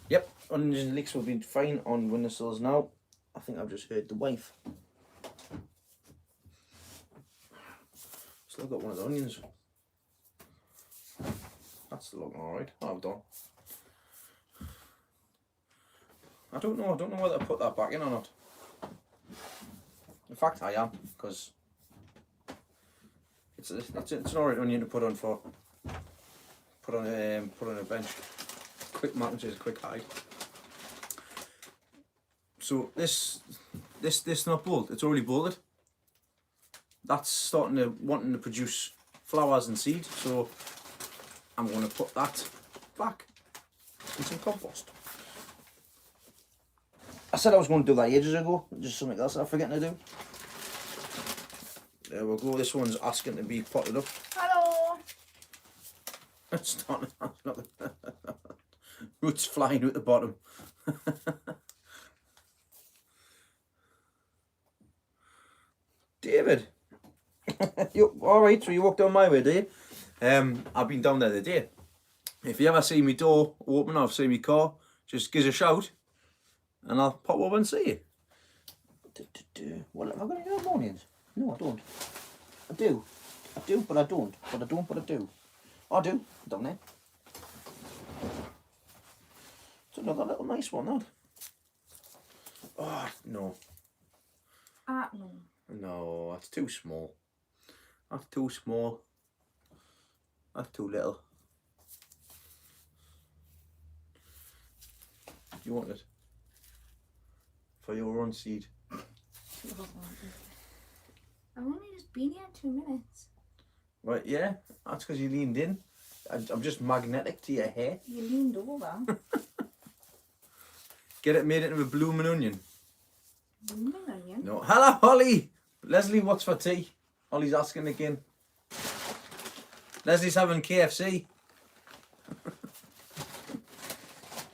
Yep, onions and leeks will be fine on windowsills now. I think I've just heard the wife. Still got one of the onions. That's still looking alright. I've done. I don't know whether to put that back in or not. In fact, I am, because it's an alright onion to put on a bench. Quick mac and cheese, quick hide. So this not bolt. It's already bolted. That's wanting to produce flowers and seed. So I'm going to put that back in some compost. I said I was going to do that ages ago, just something else I'm forgetting to do. There we go, this one's asking to be potted up. Hello! It's not roots flying out the bottom. David! Alright, so you walked down my way, do you? I've been down there the day. If you ever see me door open or see me car, just give us a shout and I'll pop over and see you. Well, have I got any other onions? No, I don't. I do, but I don't. But I don't, but I do. I do, down there. It's another little nice one, that. Oh, no. No. No, that's too small. That's too small. That's too little. You want it? For your own seed. I've only just been here 2 minutes. Right, yeah. That's because you leaned in. I'm just magnetic to your hair. You leaned over. Get it made into a blooming onion. Blooming onion? No. Hello, Holly! Leslie, what's for tea? Holly's asking again. Leslie's having KFC.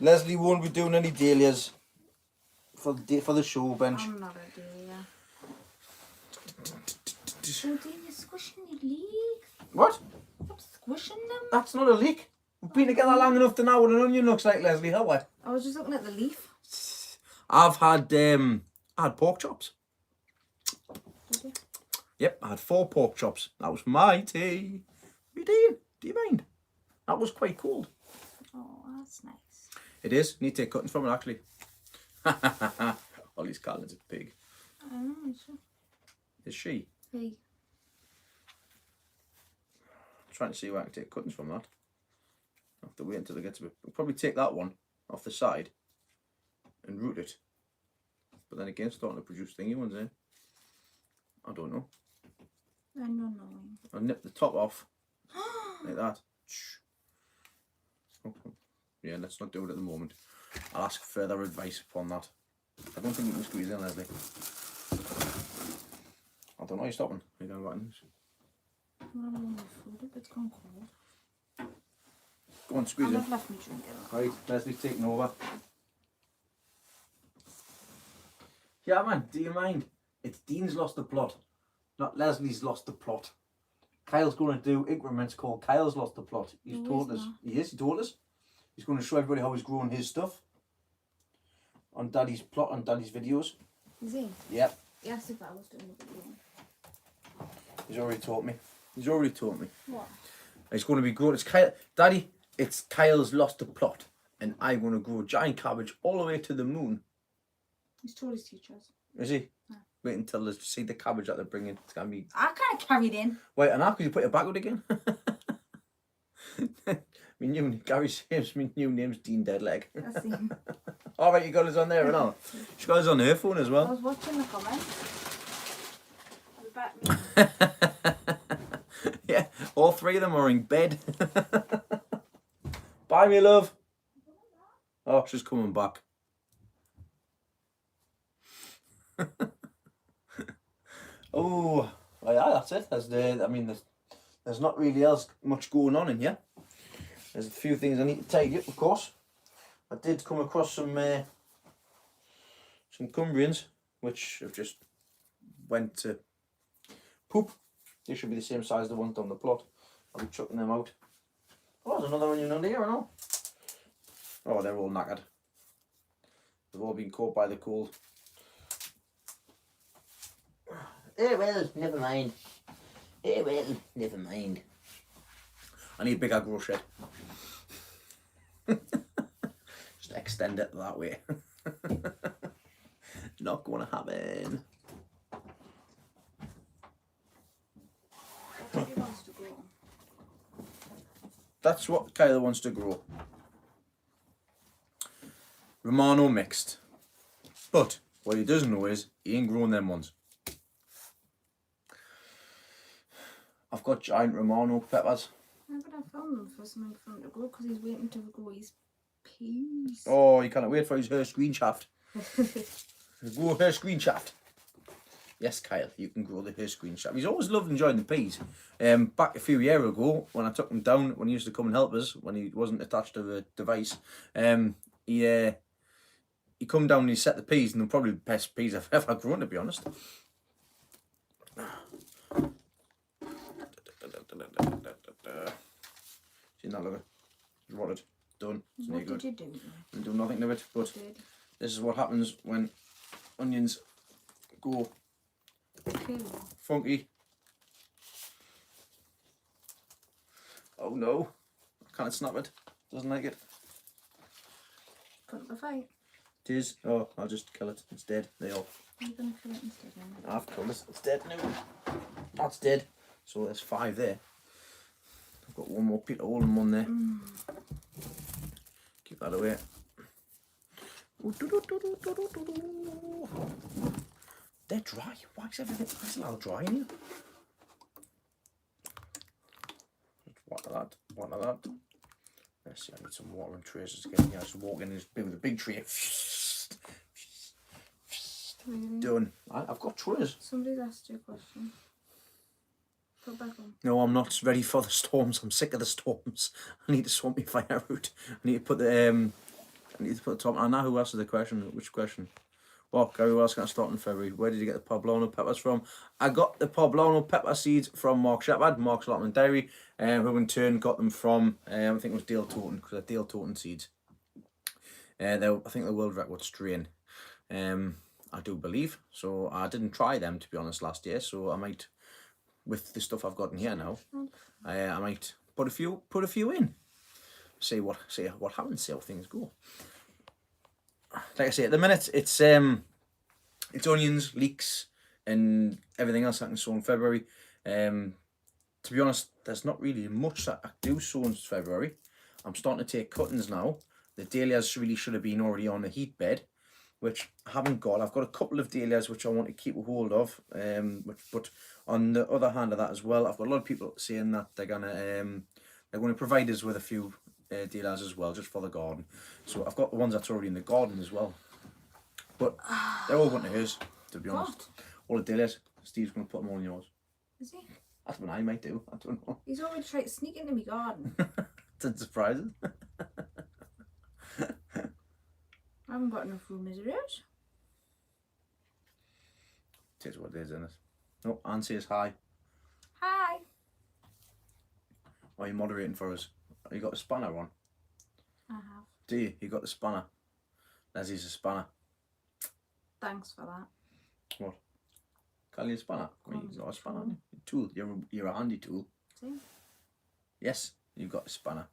Leslie won't be doing any dahlias for the show bench. I'm not a dahlia. Oh dear, you're squishing your legs. What? Stop squishing them. That's not a leek. We've been together long enough to know what an onion looks like, Leslie. How what? I was just looking at the leaf. I've had I had pork chops. Did you? Yep, I had 4 pork chops. That was my tea. What are you doing? Do you mind? That was quite cold. Oh, that's nice. It is. Need to take cuttings from it, actually. Ollie's calling it a pig. I don't know, Is she? Hey. Trying to see where I can take cuttings from that. I have to wait until it gets a bit. We'll probably take that one off the side and root it. But then again, starting to produce thingy ones, eh? I don't know. I don't know. I'll nip the top off like that. Yeah, let's not do it at the moment. I'll ask further advice upon that. I don't think you can squeeze in, Leslie. I don't know, you're stopping. You don't got any. It's gone cold. Go on, squeeze in. I've left me drink it. Right, Leslie's taking over. Yeah, man, do you mind? It's Dean's lost the plot, not Leslie's lost the plot. Kyle's going to do increments called Kyle's lost the plot. He's told us. He told us. He's going to show everybody how he's growing his stuff. on Daddy's plot, on Daddy's videos. Is he? Yep, He asked if I was doing the video. he's already taught me. He's already taught me. What? It's going to be good. It's Kyle. Daddy, it's Kyle's lost the plot. And I'm going to grow giant cabbage all the way to the moon. He's told his teachers. Is he? Yeah. Wait until they see the cabbage that they're bringing. It's going to be... I can't carry it in. Wait, and how could you put it backward again? My new Gary James, my new name's Dean Deadleg. I see. All right, you got us on there and all. She got us on her phone as I well. was watching the comments. I'll be back. Yeah, all three of them are in bed. Bye, me love. Oh, she's coming back. Oh, well, yeah, that's it. There's not really else much going on in here. There's a few things I need to tidy up, of course. I did come across some Cumbrians, which have just went to poop. They should be the same size as the ones on the plot. I'll be chucking them out. Oh, there's another one under here, I know. Oh, they're all knackered. They've all been caught by the cold. Eh, well, never mind. Eh, well, never mind. I need a bigger grow shed. Just extend it that way. Not going to happen. That's what he wants to grow. That's what Kyla wants to grow. Romano mixed. But what he doesn't know is he ain't grown them ones. I've got giant Romano peppers. Yeah, but I found them for something for him to grow because he's waiting to grow his peas. Oh, you can't wait for his hair screen shaft. Grow hair screen shaft. Yes, Kyle, you can grow the hair screen shaft. He's always loved enjoying the peas. Back a few years ago, when I took him down, when he used to come and help us, when he wasn't attached to the device, he come down and he set the peas, and they're probably the best peas I've ever grown, to be honest. Seen that, look at it. Rotted. Done. It's no What good. did you do? Didn't do nothing to it, but Did. this is what happens when onions go Okay. funky. Oh no, I can't snap it. Doesn't like it. Put up a fight. It is. Oh, I'll just kill it. It's dead. They all. I'm gonna kill it instead. I've killed it. It's dead now. That's dead. So there's 5 there. I've got one more Peter Olin one there. Keep that away. They're dry. Why is everything? Why is it all dry in here? One of that. One of that. Let's see. I need some watering trays to get in here. Just walk in with a big tray. Really? Done. I've got trays. Somebody's asked you a question. Put it back on. No, I'm not ready for the storms. I'm sick of the storms. I need to swap my fire out. I need to put the top. I know who asked the question. Which question? Well, Gary, where else can I start in February? Where did you get the Poblano peppers from? I got the Poblano pepper seeds from Mark Shepard, Mark's Lotman Dairy, who in turn got them from, I think it was Dale Totten, because they're Dale Totten seeds. I think the world record strain, I do believe. So I didn't try them, to be honest, last year. So I might, with the stuff I've got in here now, I might put a few in. See what happens. See how things go. Like I say, at the minute it's onions, leeks, and everything else I can sow in February. To be honest, there's not really much that I do sow in February. I'm starting to take cuttings now. The dahlias really should have been already on a heat bed, which I haven't got. I've got a couple of dahlias which I want to keep a hold of. But on the other hand of that as well, I've got a lot of people saying that they're gonna provide us with a few dahlias as well, just for the garden. So I've got the ones that's already in the garden as well. But they're all going to hers, to be honest. All the dahlias. Steve's going to put them all in yours. Is he? That's what I might do. I don't know. He's already tried to sneak into my garden. It's surprises. I haven't got enough room as it is. It is what it is, isn't it? No, Anne says hi. Hi. Why are you moderating for us? You got a spanner on? I have. Do you? You got the spanner. Leslie's a spanner. Thanks for that. What? Call you a spanner? Well, you've got a spanner. Haven't you? Tool. You're a handy tool. See? Yes, you've got a spanner.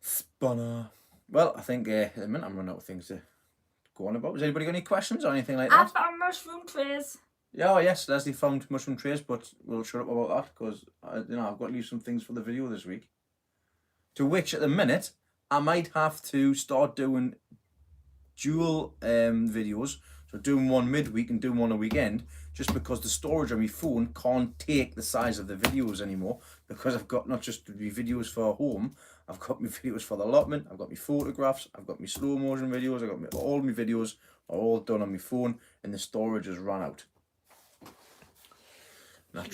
Spanner. Well, I think at the minute I'm running out of things to go on about. Has anybody got any questions or anything like that? I've found mushroom trays. Yeah, oh yes, Leslie found mushroom trays, but we'll shut up about that because I've got to leave some things for the video this week. To which, at the minute, I might have to start doing dual videos. So doing one midweek and doing one a weekend, just because the storage on my phone can't take the size of the videos anymore. Because I've got not just my videos for home, I've got my videos for the allotment, I've got my photographs, I've got my slow motion videos, I've got all my videos are all done on my phone, and the storage has run out. And I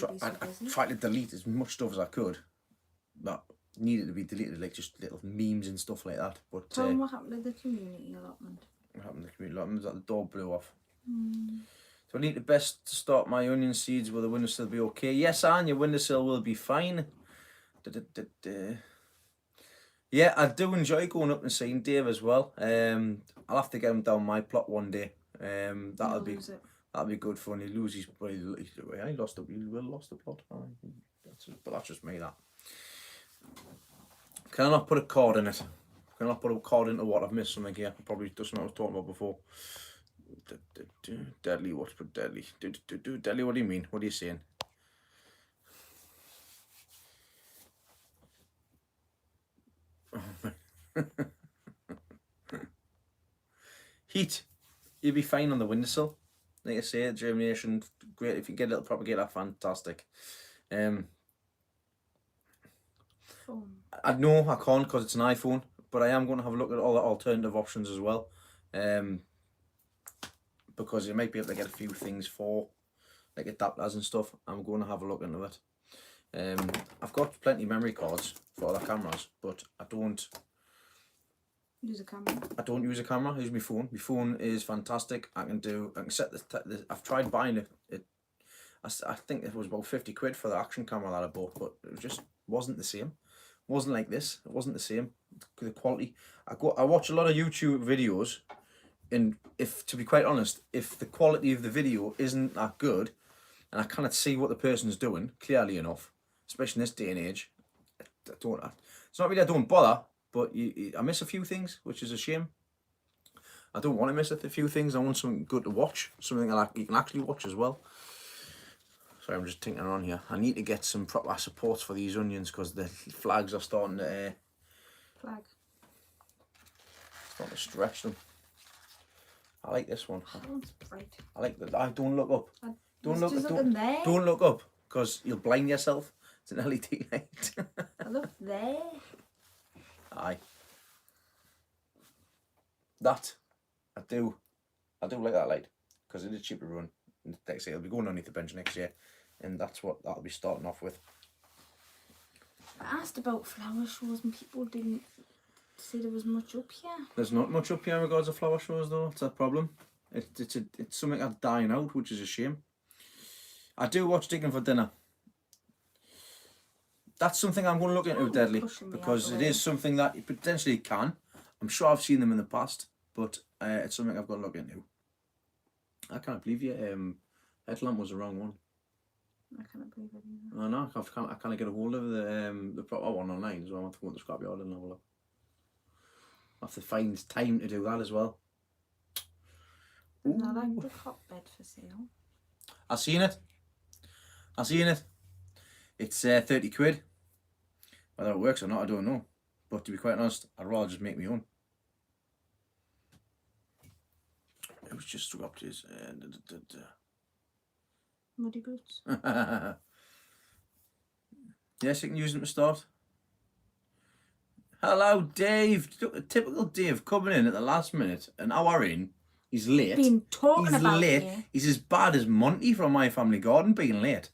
tried to delete as much stuff as I could that needed to be deleted, like just little memes and stuff like that. But Tell them what happened to the community allotment. what happened to the community allotment? That the door blew off. So I need the best to start my onion seeds. Will the windowsill be okay? Yes, Anne, your windowsill will be fine. Yeah, I do enjoy going up and seeing Dave as well. I'll have to get him down my plot one day. That'll be good fun. He loses, well, he lost the plot. But that's just me. That. Can I not put a card in it? Can I not put a card into what I've missed something here? Probably does something I was talking about before. Deadly, what's put deadly? Deadly, what do you mean? What are you saying? Heat, you'll be fine on the windowsill. Like I say, germination, great. If you get a little propagator, fantastic. I know I can't because it's an iPhone, but I am going to have a look at all the alternative options as well. Because you might be able to get a few things for like adapters and stuff. I'm going to have a look into it. I've got plenty of memory cards for other cameras, but I don't use a camera. I don't use a camera. I use my phone. My phone is fantastic. I can set the I've tried buying it. I think it was about 50 quid for the action camera that I bought, but it just wasn't the same. It wasn't like this. It wasn't the same. The quality. I watch a lot of YouTube videos, and if to be quite honest, if the quality of the video isn't that good, and I cannot see what the person's doing clearly enough, especially in this day and age, it's not really I don't bother, but I miss a few things, which is a shame. I don't want to miss a few things. I want something good to watch, something you can actually watch as well. Sorry, I'm just tinkering on here. I need to get some proper supports for these onions because the flags are starting to stretch them. I like this one. I like that. I don't look up. Don't look up because you'll blind yourself. It's an LED light. I look there. Aye. That I do like that light because it is cheaper to run. Like I say, it'll be going underneath the bench next year, and that's what that'll be starting off with. I asked about flower shows and people didn't say there was much up here. There's not much up here in regards to flower shows though. It's a problem. It's something that's dying out, which is a shame. I do watch Digging for Dinner. That's something I'm going to look into, Deadly, because it is something that you potentially can. I'm sure I've seen them in the past, but it's something I've got to look into. I can't believe you. Headlamp was the wrong one. I can't believe it either. I know. I can't get a hold of the proper one online, so I have to go to the scrapyard and have a look. I have to find time to do that as well. Isn't that like the hotbed for sale? I've seen it. It's 30 quid. Whether it works or not, I don't know. But to be quite honest, I'd rather just make my own. It was just dropped his... Muddy boots. Yes, you can use them to start. Hello, Dave. Typical Dave coming in at the last minute, an hour in. He's late. Been talking He's about late. you. He's as bad as Monty from My Family Garden being late.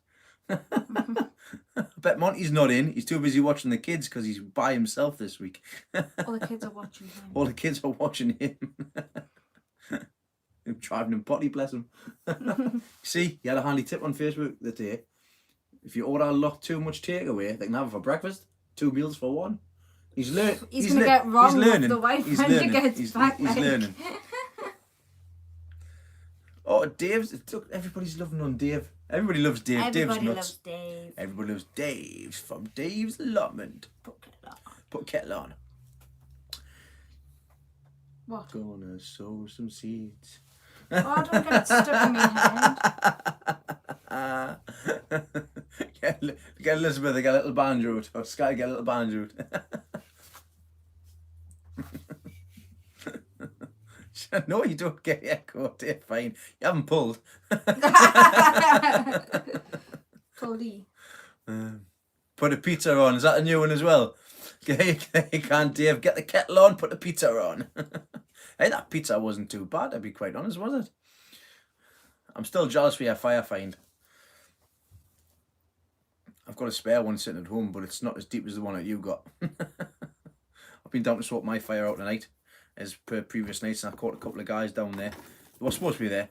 I bet Monty's not in. He's too busy watching the kids because he's by himself this week. All the kids are watching him. All the kids are watching him. I'm driving him potty, bless him. See, he had a handy tip on Facebook that day. If you order too much takeaway, they can have it for breakfast. 2 meals for one. He's learning. He's going to get wrong with the wife He's when learning. he gets back. He's learning. Oh, Dave's. Look, everybody's loving on Dave. Everybody loves Dave. Everybody Dave's nuts. loves Dave. Everybody loves Dave's from Dave's Allotment. Put kettle on. Put kettle on. What? Gonna sow some seeds. Oh, don't get it stuck in my head. Get Elizabeth, get a little banjo. Or Sky, get a little banjo. No, you don't get your coat. You're fine. You haven't pulled. Cody. Put a pizza on. Is that a new one as well? You can't, Dave. Get the kettle on. Put the pizza on. Hey, that pizza wasn't too bad, to be quite honest, was it? I'm still jealous for your fire find. I've got a spare one sitting at home, but it's not as deep as the one that you got. I've been down to swap my fire out tonight, as per previous nights, and I caught a couple of guys down there. They were supposed to be there.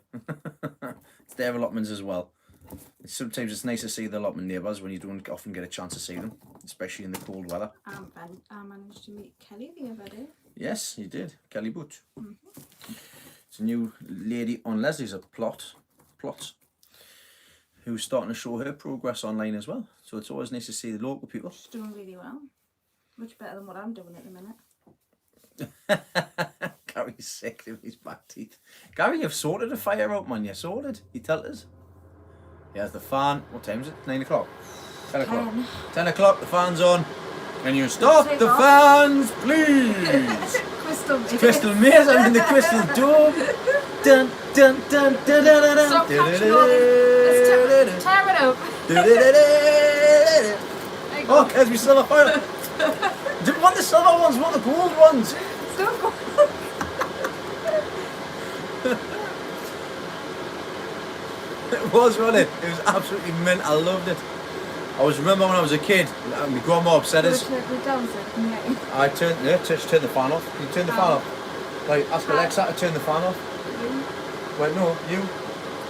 It's their allotments as well. Sometimes it's nice to see the allotment neighbours when you don't often get a chance to see them, especially in the cold weather. I managed to meet Kelly the other day. Yes, you did. Kelly Boot. It's a new lady on Leslie's plot, who's starting to show her progress online as well. So it's always nice to see the local people. She's doing really well. Much better than what I'm doing at the minute. Gary's sick of his back teeth. Gary, you've sorted the fire out, man. You sorted. You tell us. Here's the fan. What time is it? 9 o'clock? 10 o'clock. 10 o'clock, the fan's on. Can you stop the fans, please? Crystal Maze. Crystal Maze, I'm in the Crystal Dome. Dun, dun, dun, dun, dun, dun, dun. Stop catching all this. Let's tear it up. Oh, there's my silver fire. Didn't want the silver ones, want the gold ones. Stop going. It was, wasn't it? It was absolutely mint. I loved it. I always remember when I was a kid, my grandma upset us. I turned the fan off. Can you turn the fan off? Like, ask Alexa to turn the fan off. Wait, no, you.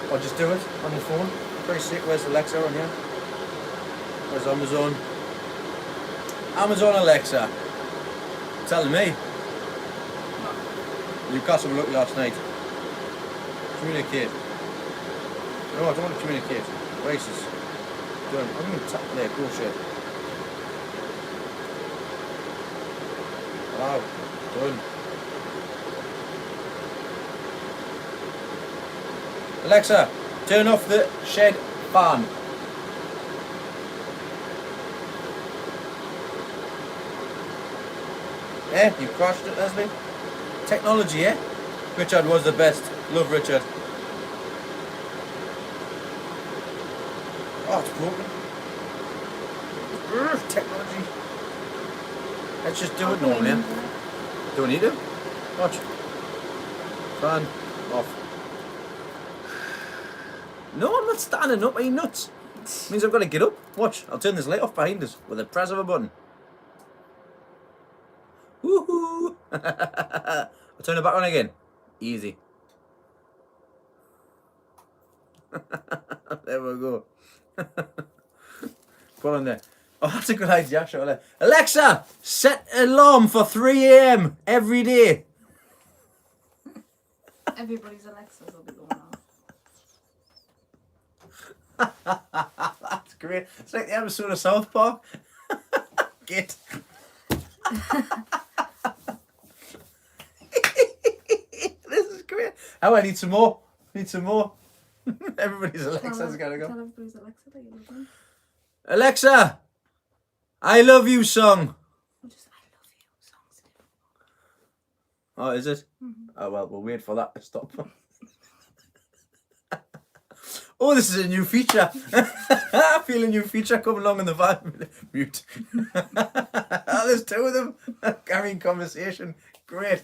Or just do it on your phone. Very sick. Where's Alexa on here? Where's Amazon? Amazon Alexa. Telling me. Newcastle looked last night. Communicate. No, I don't want to communicate. Racist. Done. I'm going to tap there. Go shit. Wow. Done. Alexa, turn off the shed fan. Yeah, you crashed it, Leslie. Technology, yeah? Richard was the best. Love Richard. Oh, it's broken. Technology. Let's just do it normally. Yeah? Don't need it. Watch. Fan off. No, I'm not standing up. Are you nuts? It means I've got to get up. Watch. I'll turn this light off behind us with a press of a button. Woohoo! I'll turn it back on again. Easy. There we go. Put on there. Oh, that's a good idea, surely. Alexa, set an alarm for 3 a.m. every day. Everybody's Alexas will be going off. That's great. It's like the episode of South Park. Get. This is great. Oh, I need some more. Need some more. Everybody's Alexa's gotta go. Tell everybody's Alexa that you love them. Alexa, I love you song. Or just I love you. Songs different. Oh, is it? Oh, well, we'll wait for that to stop. Oh, this is a new feature. I feel a new feature coming along in the vibe. Mute. Oh, there's two of them carrying conversation. Great.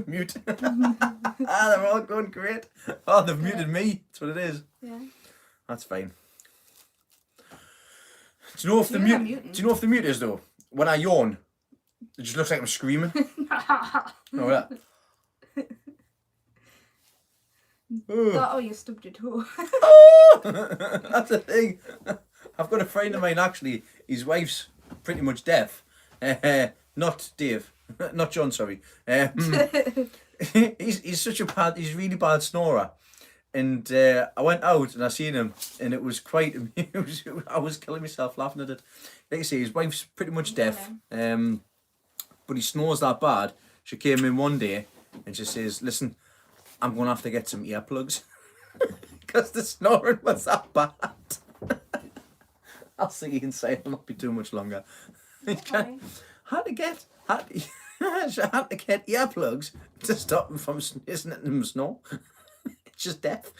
Mute. They're all going great. Oh, they've muted me. That's what it is. Yeah. That's fine. Do you know if the mute? Do you know if the mute is though? When I yawn, it just looks like I'm screaming. Oh, yeah. Oh, you stubbed your toe. That's the thing. I've got a friend of mine actually. His wife's pretty much deaf. Not Dave. Not John, sorry. he's such a bad, he's really bad snorer. And I went out and I seen him, and it was quite amused. I was killing myself laughing at it. Like you say, his wife's pretty much deaf, but he snores that bad. She came in one day and she says, "Listen, I'm going to have to get some earplugs because the snoring was that bad." I'll see you inside. It'll not be too much longer. Okay. Had to get earplugs to stop him from isn't it him snore. It's just death.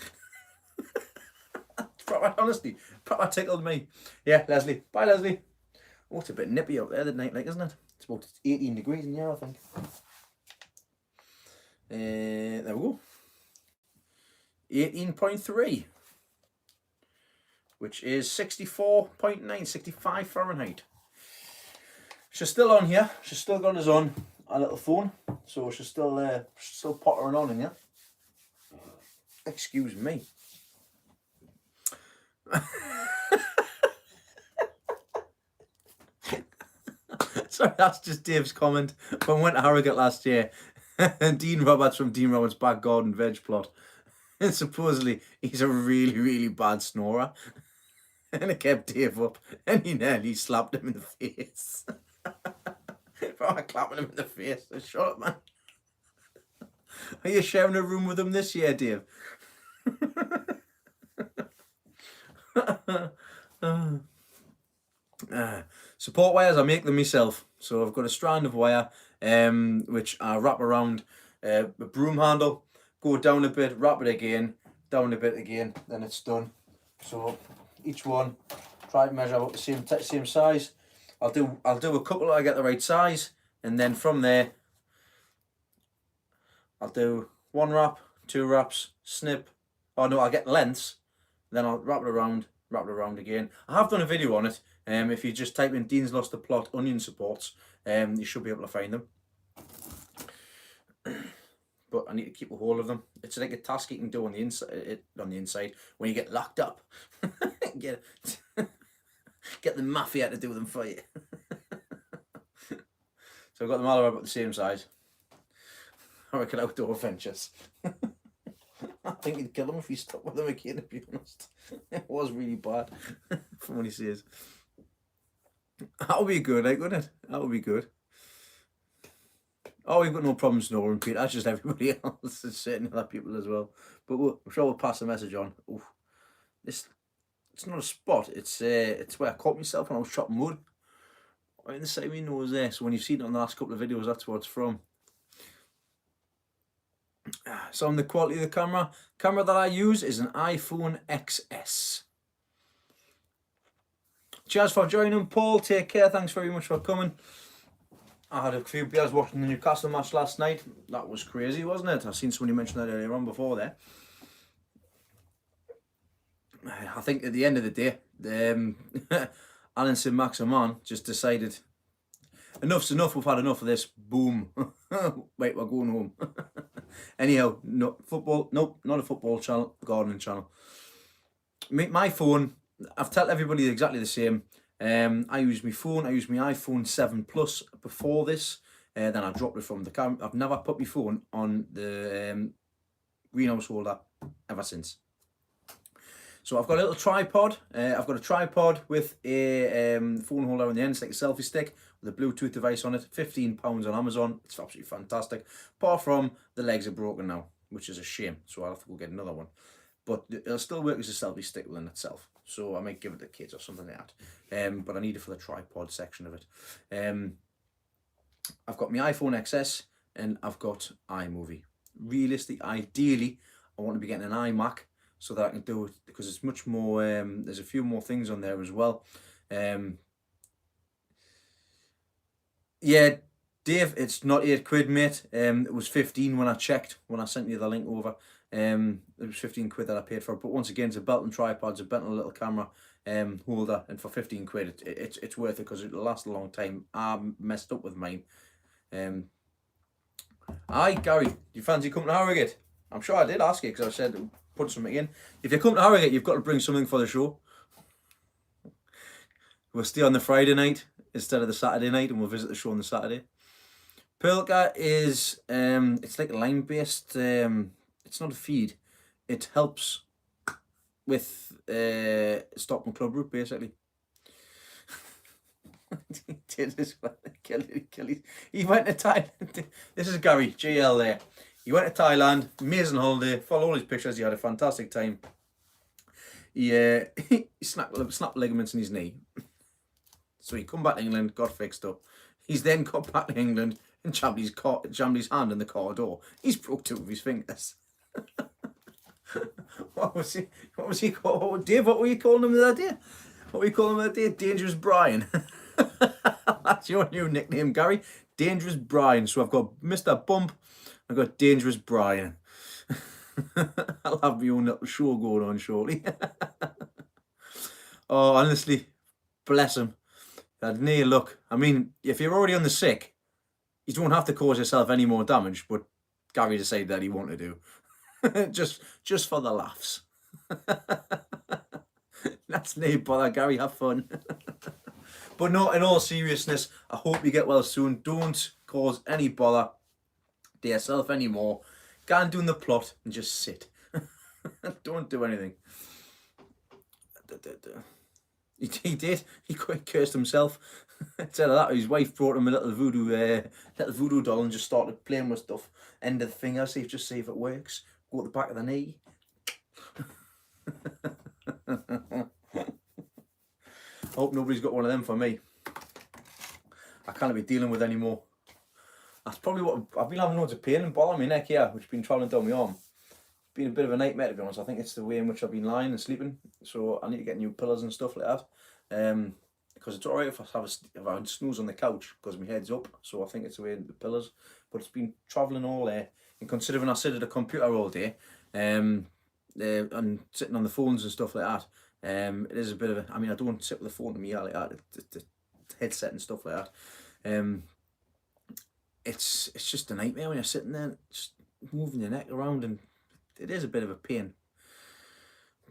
Proper, honestly, proper tickled me. Yeah, Leslie. Bye, Leslie. Oh, it's a bit nippy out there the night, like, isn't it? It's about 18 degrees in here, I think. There we go. 18.3, which is 64.9, 65 Fahrenheit. She's still on here. She's still got us on a little phone, so she's still pottering on in here. Excuse me. Sorry, that's just Dave's comment. When we went to Harrogate last year, and Dean Roberts from Dean Roberts' Back Garden Veg Plot, and supposedly he's a really, really bad snorer. And it kept Dave up, and he nearly slapped him in the face. Probably clapping him in the face. So shut up, man. Are you sharing a room with him this year, Dave? Support wires, I make them myself. So I've got a strand of wire, which I wrap around a broom handle, go down a bit, wrap it again, down a bit again, then it's done. So each one, try to measure about the same size. I'll do a couple I get the right size, and then from there I'll do one wrap, two wraps, snip. Oh no, I'll get lengths, then I'll wrap it around again. I have done a video on it. If you just type in Dean's Lost the Plot onion supports, you should be able to find them. But I need to keep a hold of them. It's like a task you can do on the inside when you get locked up. get the mafia to do them for you. So I've got them all about the same size. I reckon outdoor ventures. I think he'd kill him if he stuck with them again, to be honest. It was really bad from what he says. That would be good, wouldn't it? That would be good. Oh, we've got no problem snoring, Pete. That's just everybody else. There's certain other people as well. But I'm sure we'll pass the message on. Oof. It's not a spot. It's where I caught myself when I was chopping wood. Right in the side of my nose there. So when you've seen it on the last couple of videos, that's where it's from. So on the quality of the camera that I use is an iPhone XS. Cheers for joining, Paul. Take care. Thanks very much for coming. I had a few beers watching the Newcastle match last night. That was crazy, wasn't it? I've seen somebody mention that earlier on before there. I think at the end of the day, Alan Saint-Maximin just decided, enough's enough, we've had enough of this. Boom. Wait, we're going home. Anyhow, no football. Nope, not a football channel, gardening channel. My phone, I've told everybody exactly the same. I use my phone. I used my iPhone 7 Plus before this. Then I dropped it from the camera. I've never put my phone on the greenhouse holder ever since. So I've got a little tripod. I've got a tripod with a phone holder on the end. It's like a selfie stick with a Bluetooth device on it. £15 on Amazon. It's absolutely fantastic. Apart from the legs are broken now, which is a shame. So I'll have to go get another one. But it'll still work as a selfie stick within itself. So I might give it to kids or something like that. But I need it for the tripod section of it. I've got my iPhone XS and I've got iMovie. Realistically, ideally, I want to be getting an iMac so that I can do it because it's much more, there's a few more things on there as well. Yeah, Dave, it's not £8, mate. It was 15 when I checked, when I sent you the link over. It was 15 quid that I paid for it. But once again, it's a belt and tripod, it's a belt and a little camera holder, and for 15 quid, it's worth it because it'll last a long time. I messed up with mine. Aye, Gary, do you fancy coming to Harrogate? I'm sure I did ask you because I said put something in. If you come to Harrogate, you've got to bring something for the show. We'll stay on the Friday night instead of the Saturday night, and we'll visit the show on the Saturday. Perlka is it's like lime based. It's not a feed. It helps with stopping club root basically. He did as well. Kelly. He went to Thailand. This is Gary GL there. He went to Thailand, amazing holiday. Follow all his pictures. He had a fantastic time. He he snapped ligaments in his knee. So he come back to England, got fixed up. He's then got back to England and jammed his hand in the car door. He's broke two of his fingers. What was he called? Oh, Dave, what were you calling him the other day? What were you calling him the other day? Dangerous Brian. That's your new nickname, Gary. Dangerous Brian. So I've got Mr. Bump. I've got Dangerous Brian. I'll have my own little show going on shortly. Oh, honestly, bless him. Had no luck. I mean, if you're already on the sick, you don't have to cause yourself any more damage. But Gary decided that he wanted to, just for the laughs. That's no bother, Gary. Have fun. But no, in all seriousness, I hope you get well soon. Don't cause any bother to yourself anymore. Go and do the plot and just sit. Don't do anything. He did. He quite cursed himself. Instead of that, his wife brought him a little voodoo doll and just started playing with stuff. End of the finger, see if it works. Go at the back of the knee. I hope nobody's got one of them for me. I can't be dealing with anymore. That's probably what I've been having loads of pain and bother on my neck here, which has been travelling down my arm. It's been a bit of a nightmare, to be honest. I think it's the way in which I've been lying and sleeping. So I need to get new pillows and stuff like that. Because it's alright if I snooze on the couch because my head's up. So I think it's the way in the pillows. But it's been travelling all there. And considering I sit at a computer all day, and sitting on the phones and stuff like that, it is a bit of a. I mean, I don't sit with the phone to me like that. The headset and stuff like that. It's just a nightmare when you're sitting there, just moving your neck around, and it is a bit of a pain.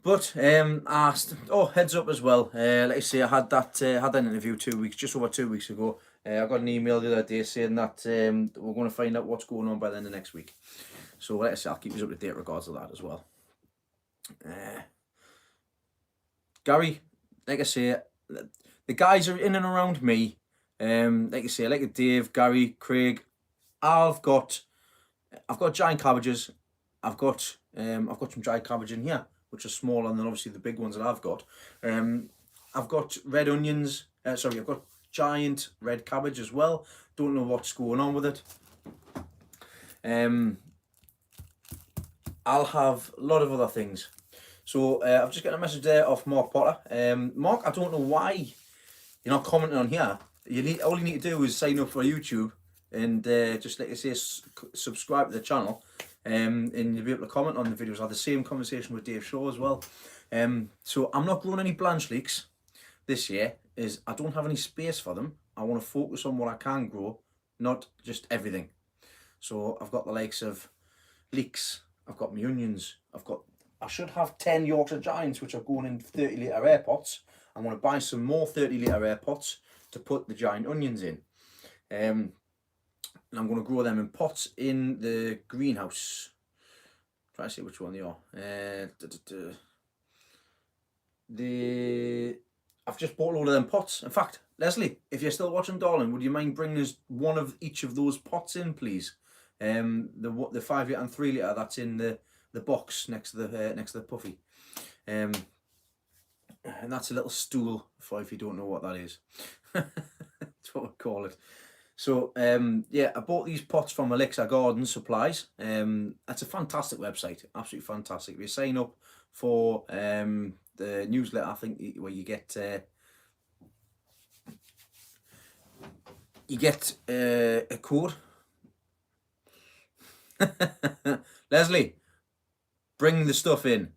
But heads up as well. Like I say, I had that interview just over 2 weeks ago. I got an email the other day saying that we're going to find out what's going on by the end of next week. So like I say, I'll keep you up to date regards to that as well. Gary, like I say, the guys are in and around me. Like I say, like Dave, Gary, Craig. I've got giant cabbages. I've got some giant cabbage in here, which are smaller than obviously the big ones that I've got. I've got red onions. I've got giant red cabbage as well. Don't know what's going on with it. I'll have a lot of other things. So I've just got a message there off Mark Potter. Mark, I don't know why you're not commenting on here. All you need to do is sign up for YouTube and just like I say, subscribe to the channel. And you'll be able to comment on the videos. I had the same conversation with Dave Shaw as well. So I'm not growing any blanch leeks this year. I don't have any space for them. I want to focus on what I can grow, not just everything. So I've got the likes of leeks. I've got my onions. I should have 10 Yorkshire Giants, which are going in 30-litre air pots. I'm going to buy some more 30-litre air pots to put the giant onions in. And I'm going to grow them in pots in the greenhouse. Try to see which one they are. I've just bought a load of them pots. In fact, Leslie, if you're still watching, darling, would you mind bringing us one of each of those pots in, please? The 5 litre and 3 litre that's in the box next to the puffy. And that's a little stool for if you don't know what that is. That's what we call it. So yeah, I bought these pots from Elixir Garden Supplies. That's a fantastic website, absolutely fantastic. If you sign up for the newsletter, I think, where you get a code. Leslie, bring the stuff in.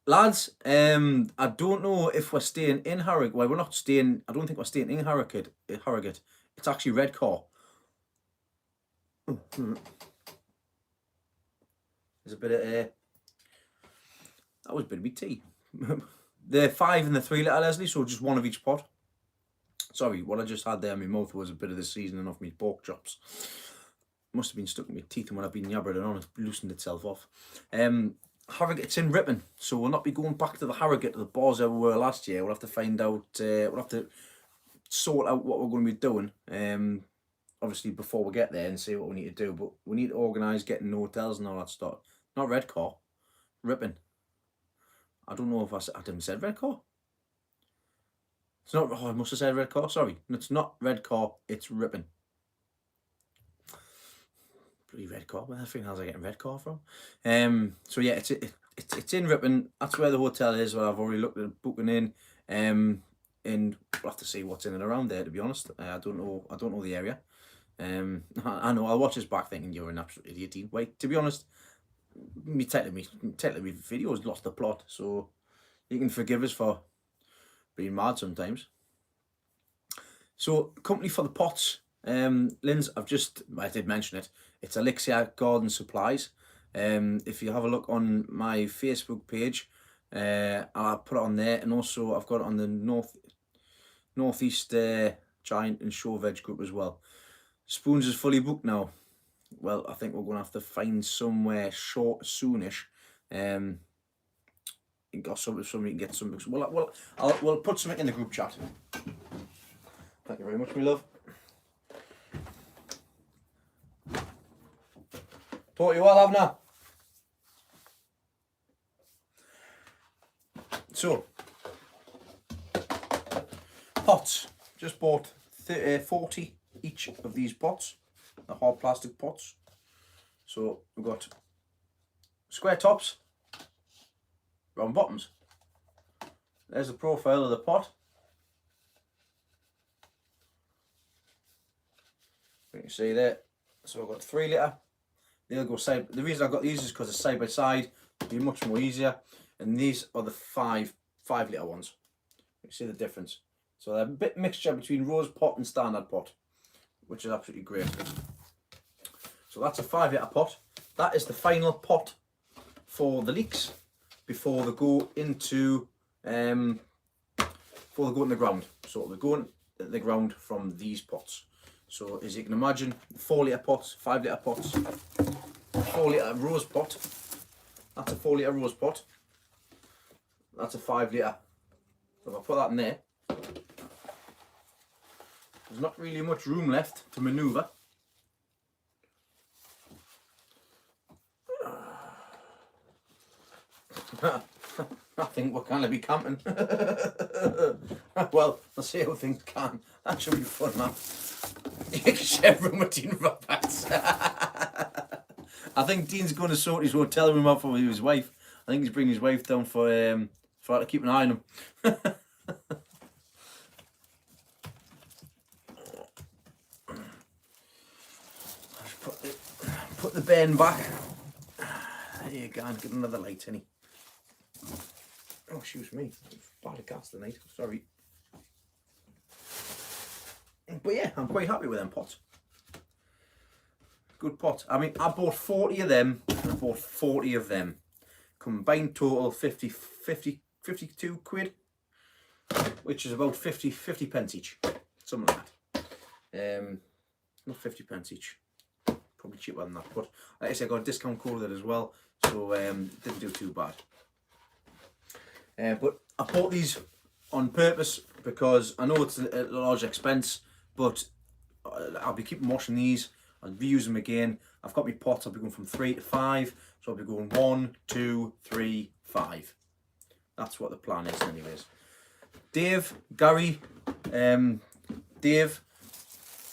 Lads, I don't know if we're staying in Harrogate. Well, we're not staying. I don't think we're staying in Harrogate. It's actually Redcar. There's a bit of that was a bit of big tea. The 5 and the 3 litre, Leslie. So just one of each pot. Sorry, what I just had there in my mouth was a bit of the seasoning off my pork chops. Must have been stuck in my teeth, and when I've been yabbering on, it's loosened itself off. Harrogate's in Ripon, so we'll not be going back to the Harrogate, to the bars that we were last year. We'll have to find out, we'll have to sort out what we're going to be doing, obviously before we get there, and see what we need to do. But we need to organise getting hotels and all that stuff. Not Redcar, Ripon. I don't know if I didn't say Redcar. It's not, oh, I must have said Redcar, sorry. It's not Redcar, it's Ripon. Bloody Redcar, where the freaking hell's I getting Redcar from? So yeah, it's in Ripon. That's where the hotel is. Well, I've already looked at booking in. And we'll have to see what's in and around there. To be honest, I don't know the area. I know I'll watch this back thinking you're an absolute idiot, Dean. Wait, to be honest, me video's lost the plot, so you can forgive us for being mad sometimes. So, company for the pots, Linz, I did mention it. It's Elixir Garden Supplies. If you have a look on my Facebook page, I'll put it on there, and also I've got it on the Northeast Giant and Show Veg group as well. Spoons is fully booked now. Well, I think we're going to have to find somewhere short soonish. Got somebody can get something. We'll put something in the group chat. Thank you very much, my love. Taught you well, haven't I? So, pots. Just bought 40 each of these pots, the hard plastic pots. So we've got square tops, round bottoms. There's the profile of the pot. You can see there. So I've got 3 litre. They'll go side. The reason I've got these is because it's side by side. It'll be much more easier. And these are the 5 litre ones. You see the difference. So they're a bit mixture between rose pot and standard pot, which is absolutely great. So that's a 5 litre pot. That is the final pot for the leeks before they go into the ground. So they're going in the ground from these pots. So as you can imagine, 4 litre pots, 5 litre pots, 4 litre rose pot. That's a 4 litre rose pot. That's a 5 litre. So if I put that in there, there's not really much room left to manoeuvre. I think we're going to be camping. Well, let's see how things can. That should be fun, man. You can share room with Dean Roberts. I think Dean's going to sort his hotel room out for his wife. I think he's bringing his wife down for her to keep an eye on him. Put the bairn back. There you go, and get another light, Henny. Oh, excuse me. Bad at gas tonight. Sorry. But yeah, I'm quite happy with them pots. Good pot. I mean, I bought 40 of them and I bought 40 of them. Combined total 52 quid, which is about 50 pence each. Something like that. Not 50 pence each. Probably cheaper than that. But like I said, I got a discount code with it as well. So didn't do too bad. But I bought these on purpose because I know it's a large expense, but I'll be keeping washing these. I'll reuse them again. I've got my pots. I'll be going from 3 to 5, so I'll be going 1, 2, 3, 5. That's what the plan is, anyways. Dave, Gary, Dave,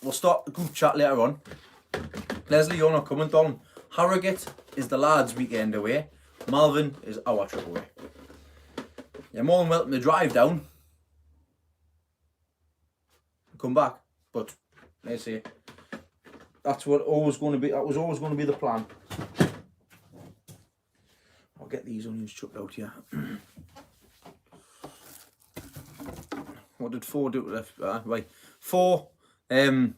we'll start the group chat later on. Leslie, you're not coming, Don. Harrogate is the lads' weekend away. Malvern is our trip away. You're more than welcome to drive down, come back, but let's see. That's what always going to be. That was always going to be the plan. I'll get these onions chucked out here. What did 4 do left? Right, 4. To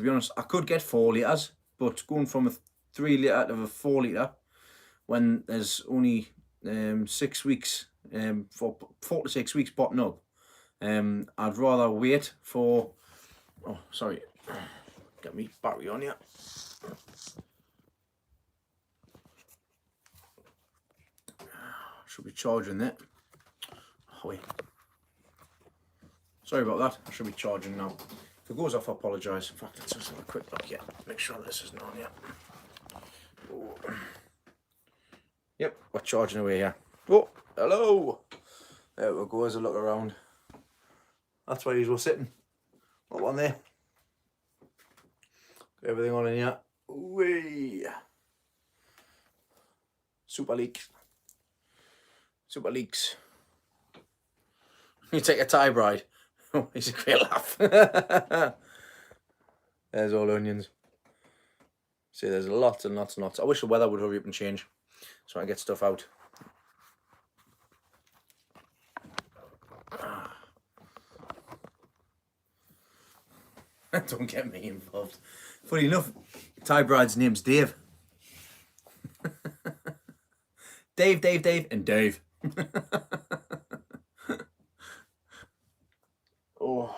be honest, I could get 4 litres, but going from a 3 litre to a 4 litre when there's only 6 weeks, 4 to 6 weeks bottom up, I'd rather wait for. Oh, sorry. Get me battery on here. Should be charging it. Oh, wait. Sorry about that. I should be charging now. If it goes off, I apologise. In fact, let's just have a quick look here. Make sure this isn't on yet. Oh. Yep, we're charging away here. Oh, hello. There we go. As a look around. That's where you were sitting. What one there? Got everything on in here. Whee. Super leaks. Super leaks. You take a Thai bride. Oh, he's a great laugh. There's all onions. See, there's lots and lots and lots. I wish the weather would hurry up and change so I can get stuff out. Don't get me involved. Funny enough, Thai bride's name's Dave. Dave, and Dave. Oh.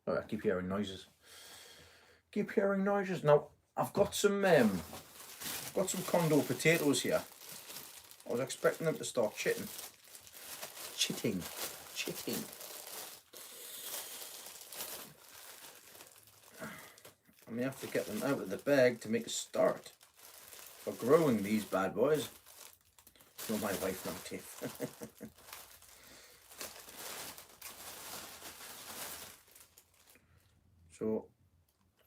Oh, I keep hearing noises. Now, I've got some condo potatoes here. I was expecting them to start chitting. I may have to get them out of the bag to make a start for growing these bad boys. Not my wife now, Tiff. So,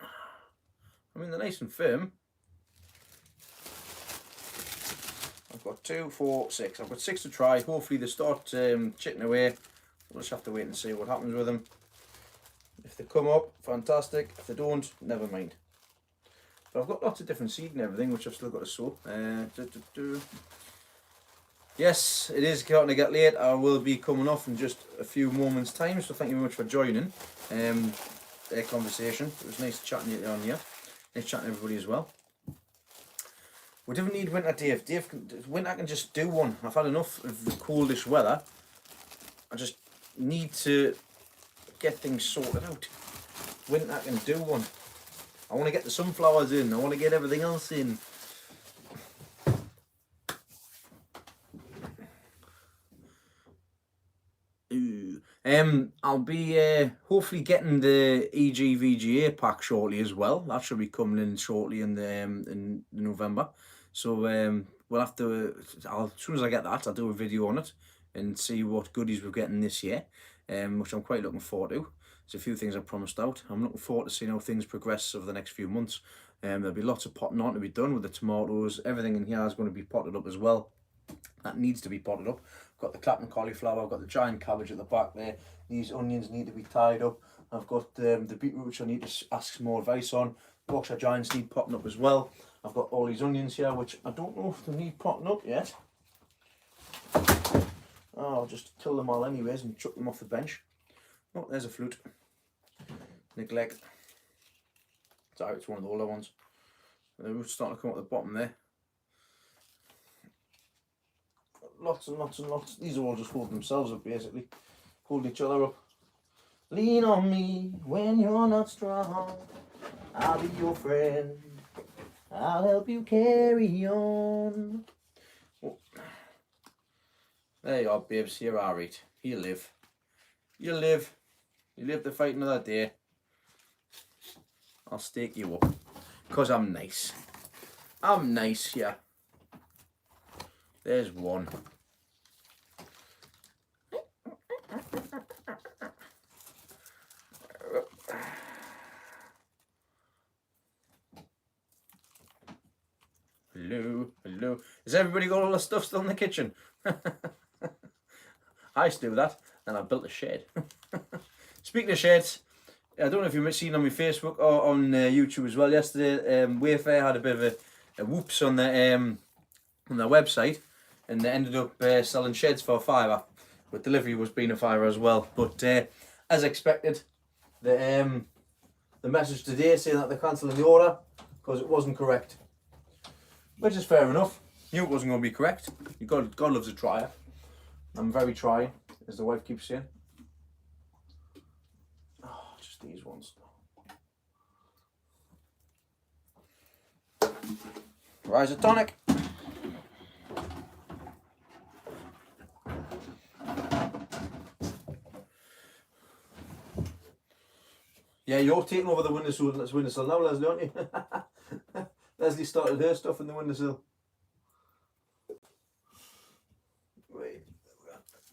I mean, they're nice and firm. I've got 2, 4, 6. I've got 6 to try. Hopefully they start chitting away. We'll just have to wait and see what happens with them. If they come up, fantastic. If they don't, never mind. But I've got lots of different seed and everything, which I've still got to sow. Yes, it is starting to get late. I will be coming off in just a few moments' time. So thank you very much for joining their conversation. It was nice chatting to you on here. Nice chatting to everybody as well. We don't need winter, Dave. Winter can just do one. I've had enough of the coldish weather. I just need to get things sorted out. Winter can do one. I want to get the sunflowers in. I want to get everything else in. I'll be hopefully getting the EGVGA pack shortly as well. That should be coming in shortly in November. So we'll have to. As soon as I get that, I'll do a video on it and see what goodies we're getting this year, which I'm quite looking forward to. There's a few things I promised out. I'm looking forward to seeing how things progress over the next few months. There'll be lots of potting on to be done with the tomatoes. Everything in here is going to be potted up as well. That needs to be potted up. I've got the Clapton cauliflower, I've got the giant cabbage at the back there. These onions need to be tied up. I've got the beetroot, which I need to ask some more advice on. Yorkshire Giants need potting up as well. I've got all these onions here, which I don't know if they need potting up yet. Oh, I'll just kill them all anyways and chuck them off the bench. Oh, there's a flute. Neglect. Sorry, it's one of the older ones. The roots starting to come up the bottom there. Lots and lots and lots. These are all just holding themselves up, basically. Hold each other up. Lean on me when you're not strong. I'll be your friend. I'll help you carry on. Oh. There you are, babes. You're alright. You live. You live. You live to fight another day. I'll stake you up. Because I'm nice. I'm nice, yeah. There's one. Hello, hello. Has everybody got all the stuff still in the kitchen? I used to do that, and I built a shed. Speaking of sheds, I don't know if you've seen on my Facebook or on YouTube as well. Yesterday, Wayfair had a bit of a whoops on their website, and they ended up selling sheds for £5, but delivery was being a £5 as well. But as expected, the message today saying that they're cancelling the order because it wasn't correct, which is fair enough. Knew it wasn't going to be correct. God loves a trier. I'm very trying, as the wife keeps saying. Oh, just these ones. Isotonic. Yeah, you're taking over the windowsill now, Leslie, aren't you? Leslie started her stuff in the windowsill. Wait,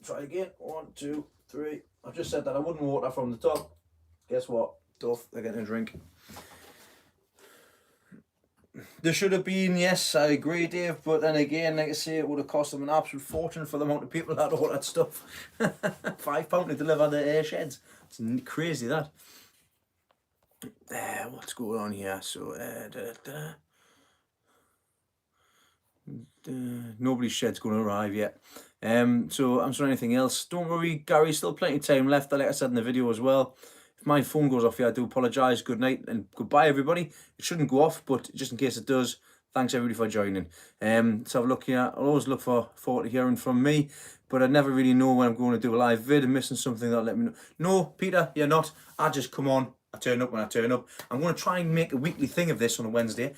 try again. 1, 2, 3. I've just said that I wouldn't water from the top. Guess what? Tough, they're getting a drink. There should have been, yes, I agree, Dave, but then again, like I say, it would have cost them an absolute fortune for the amount of people that ordered stuff. £5 to deliver the air sheds. It's crazy, that. What's going on here? So, nobody's shed's going to arrive yet. So I'm sorry, anything else. Don't worry, Gary, still plenty of time left, like I said in the video as well. If my phone goes off here, I do apologise. Good night and goodbye, everybody. It shouldn't go off, but just in case it does, thanks everybody for joining. Let's have a look here. I'll always look forward to hearing from me, but I never really know when I'm going to do a live vid and missing something that'll let me know. No, Peter, you're not. I just come on. I turn up when I turn up. I'm going to try and make a weekly thing of this on a Wednesday.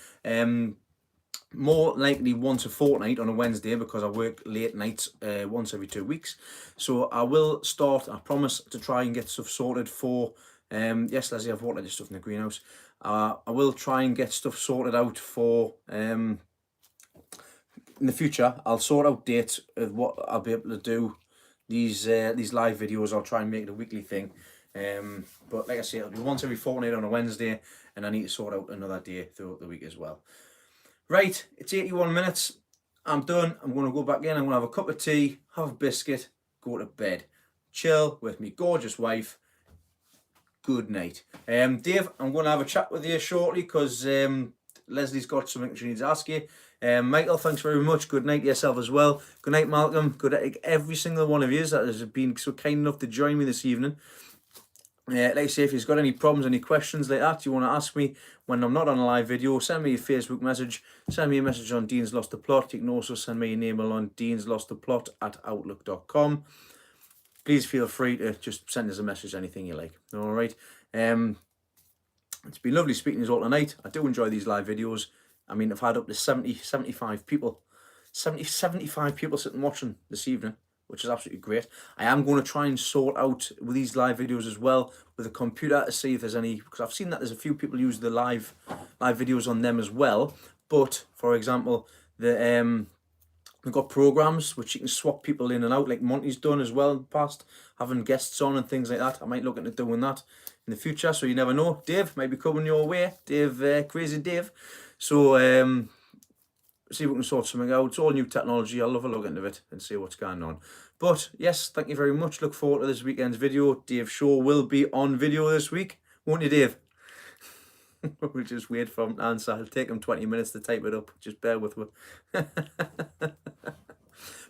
More likely once a fortnight on a Wednesday, because I work late nights once every 2 weeks. So I will start, I promise, to try and get stuff sorted for, yes, Leslie, I've watered this stuff in the greenhouse. I will try and get stuff sorted out for, in the future. I'll sort out dates of what I'll be able to do. These live videos, I'll try and make it a weekly thing. But like I say, it'll be once every fortnight on a Wednesday, and I need to sort out another day throughout the week as well. Right, it's 81 minutes. I'm done. I'm going to go back in. I'm going to have a cup of tea, have a biscuit, go to bed. Chill with me gorgeous wife. Good night. Dave, I'm going to have a chat with you shortly, because Leslie's got something she needs to ask you. Michael, thanks very much. Good night to yourself as well. Good night, Malcolm. Good night to every single one of you that has been so kind enough to join me this evening. Like I say, if you've got any problems, any questions like that you want to ask me when I'm not on a live video, send me a Facebook message, send me a message on Dean's Lost the Plot. You can also send me an email on deanslosttheplot@outlook.com. Please feel free to just send us a message, anything you like. All right. It's been lovely speaking to you all tonight. I do enjoy these live videos. I mean, I've had up to 75 people sitting watching this evening, which is absolutely great. I am going to try and sort out with these live videos as well with a computer to see if there's any, because I've seen that there's a few people use the live videos on them as well. But for example, they've got programs which you can swap people in and out, like Monty's done as well in the past, having guests on and things like that. I might look into doing that in the future, so you never know. Dave might be coming your way, Dave, Crazy Dave. So see if we can sort something out. It's all new technology. I'll have a look into it and see what's going on. But yes, thank you very much. Look forward to this weekend's video. Dave Shaw will be on video this week, won't you, Dave? We'll just wait for him to answer. It'll take him 20 minutes to type it up. Just bear with me.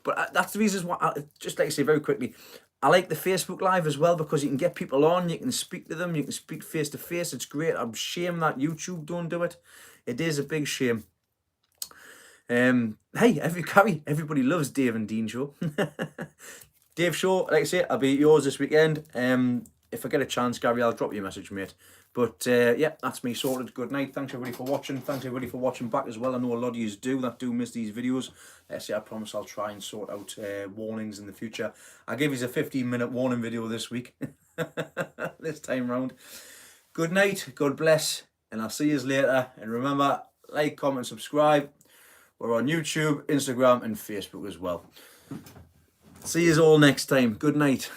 But that's the reason why, just like I say very quickly, I like the Facebook Live as well, because you can get people on, you can speak to them, you can speak face to face. It's great. I'm ashamed that YouTube don't do it. It is a big shame. Hey, everybody loves Dave and Dean Show. Dave Show, like I say, I'll be at yours this weekend. If I get a chance, Gary, I'll drop you a message, mate. But yeah, that's me sorted. Good night. Thanks everybody for watching. Thanks everybody for watching back as well. I know a lot of you do miss these videos. See, I promise I'll try and sort out warnings in the future. I'll give you a 15-minute warning video this week. This time round. Good night. God bless. And I'll see you later. And remember, like, comment, subscribe. We're on YouTube, Instagram and Facebook as well. See you all next time. Good night.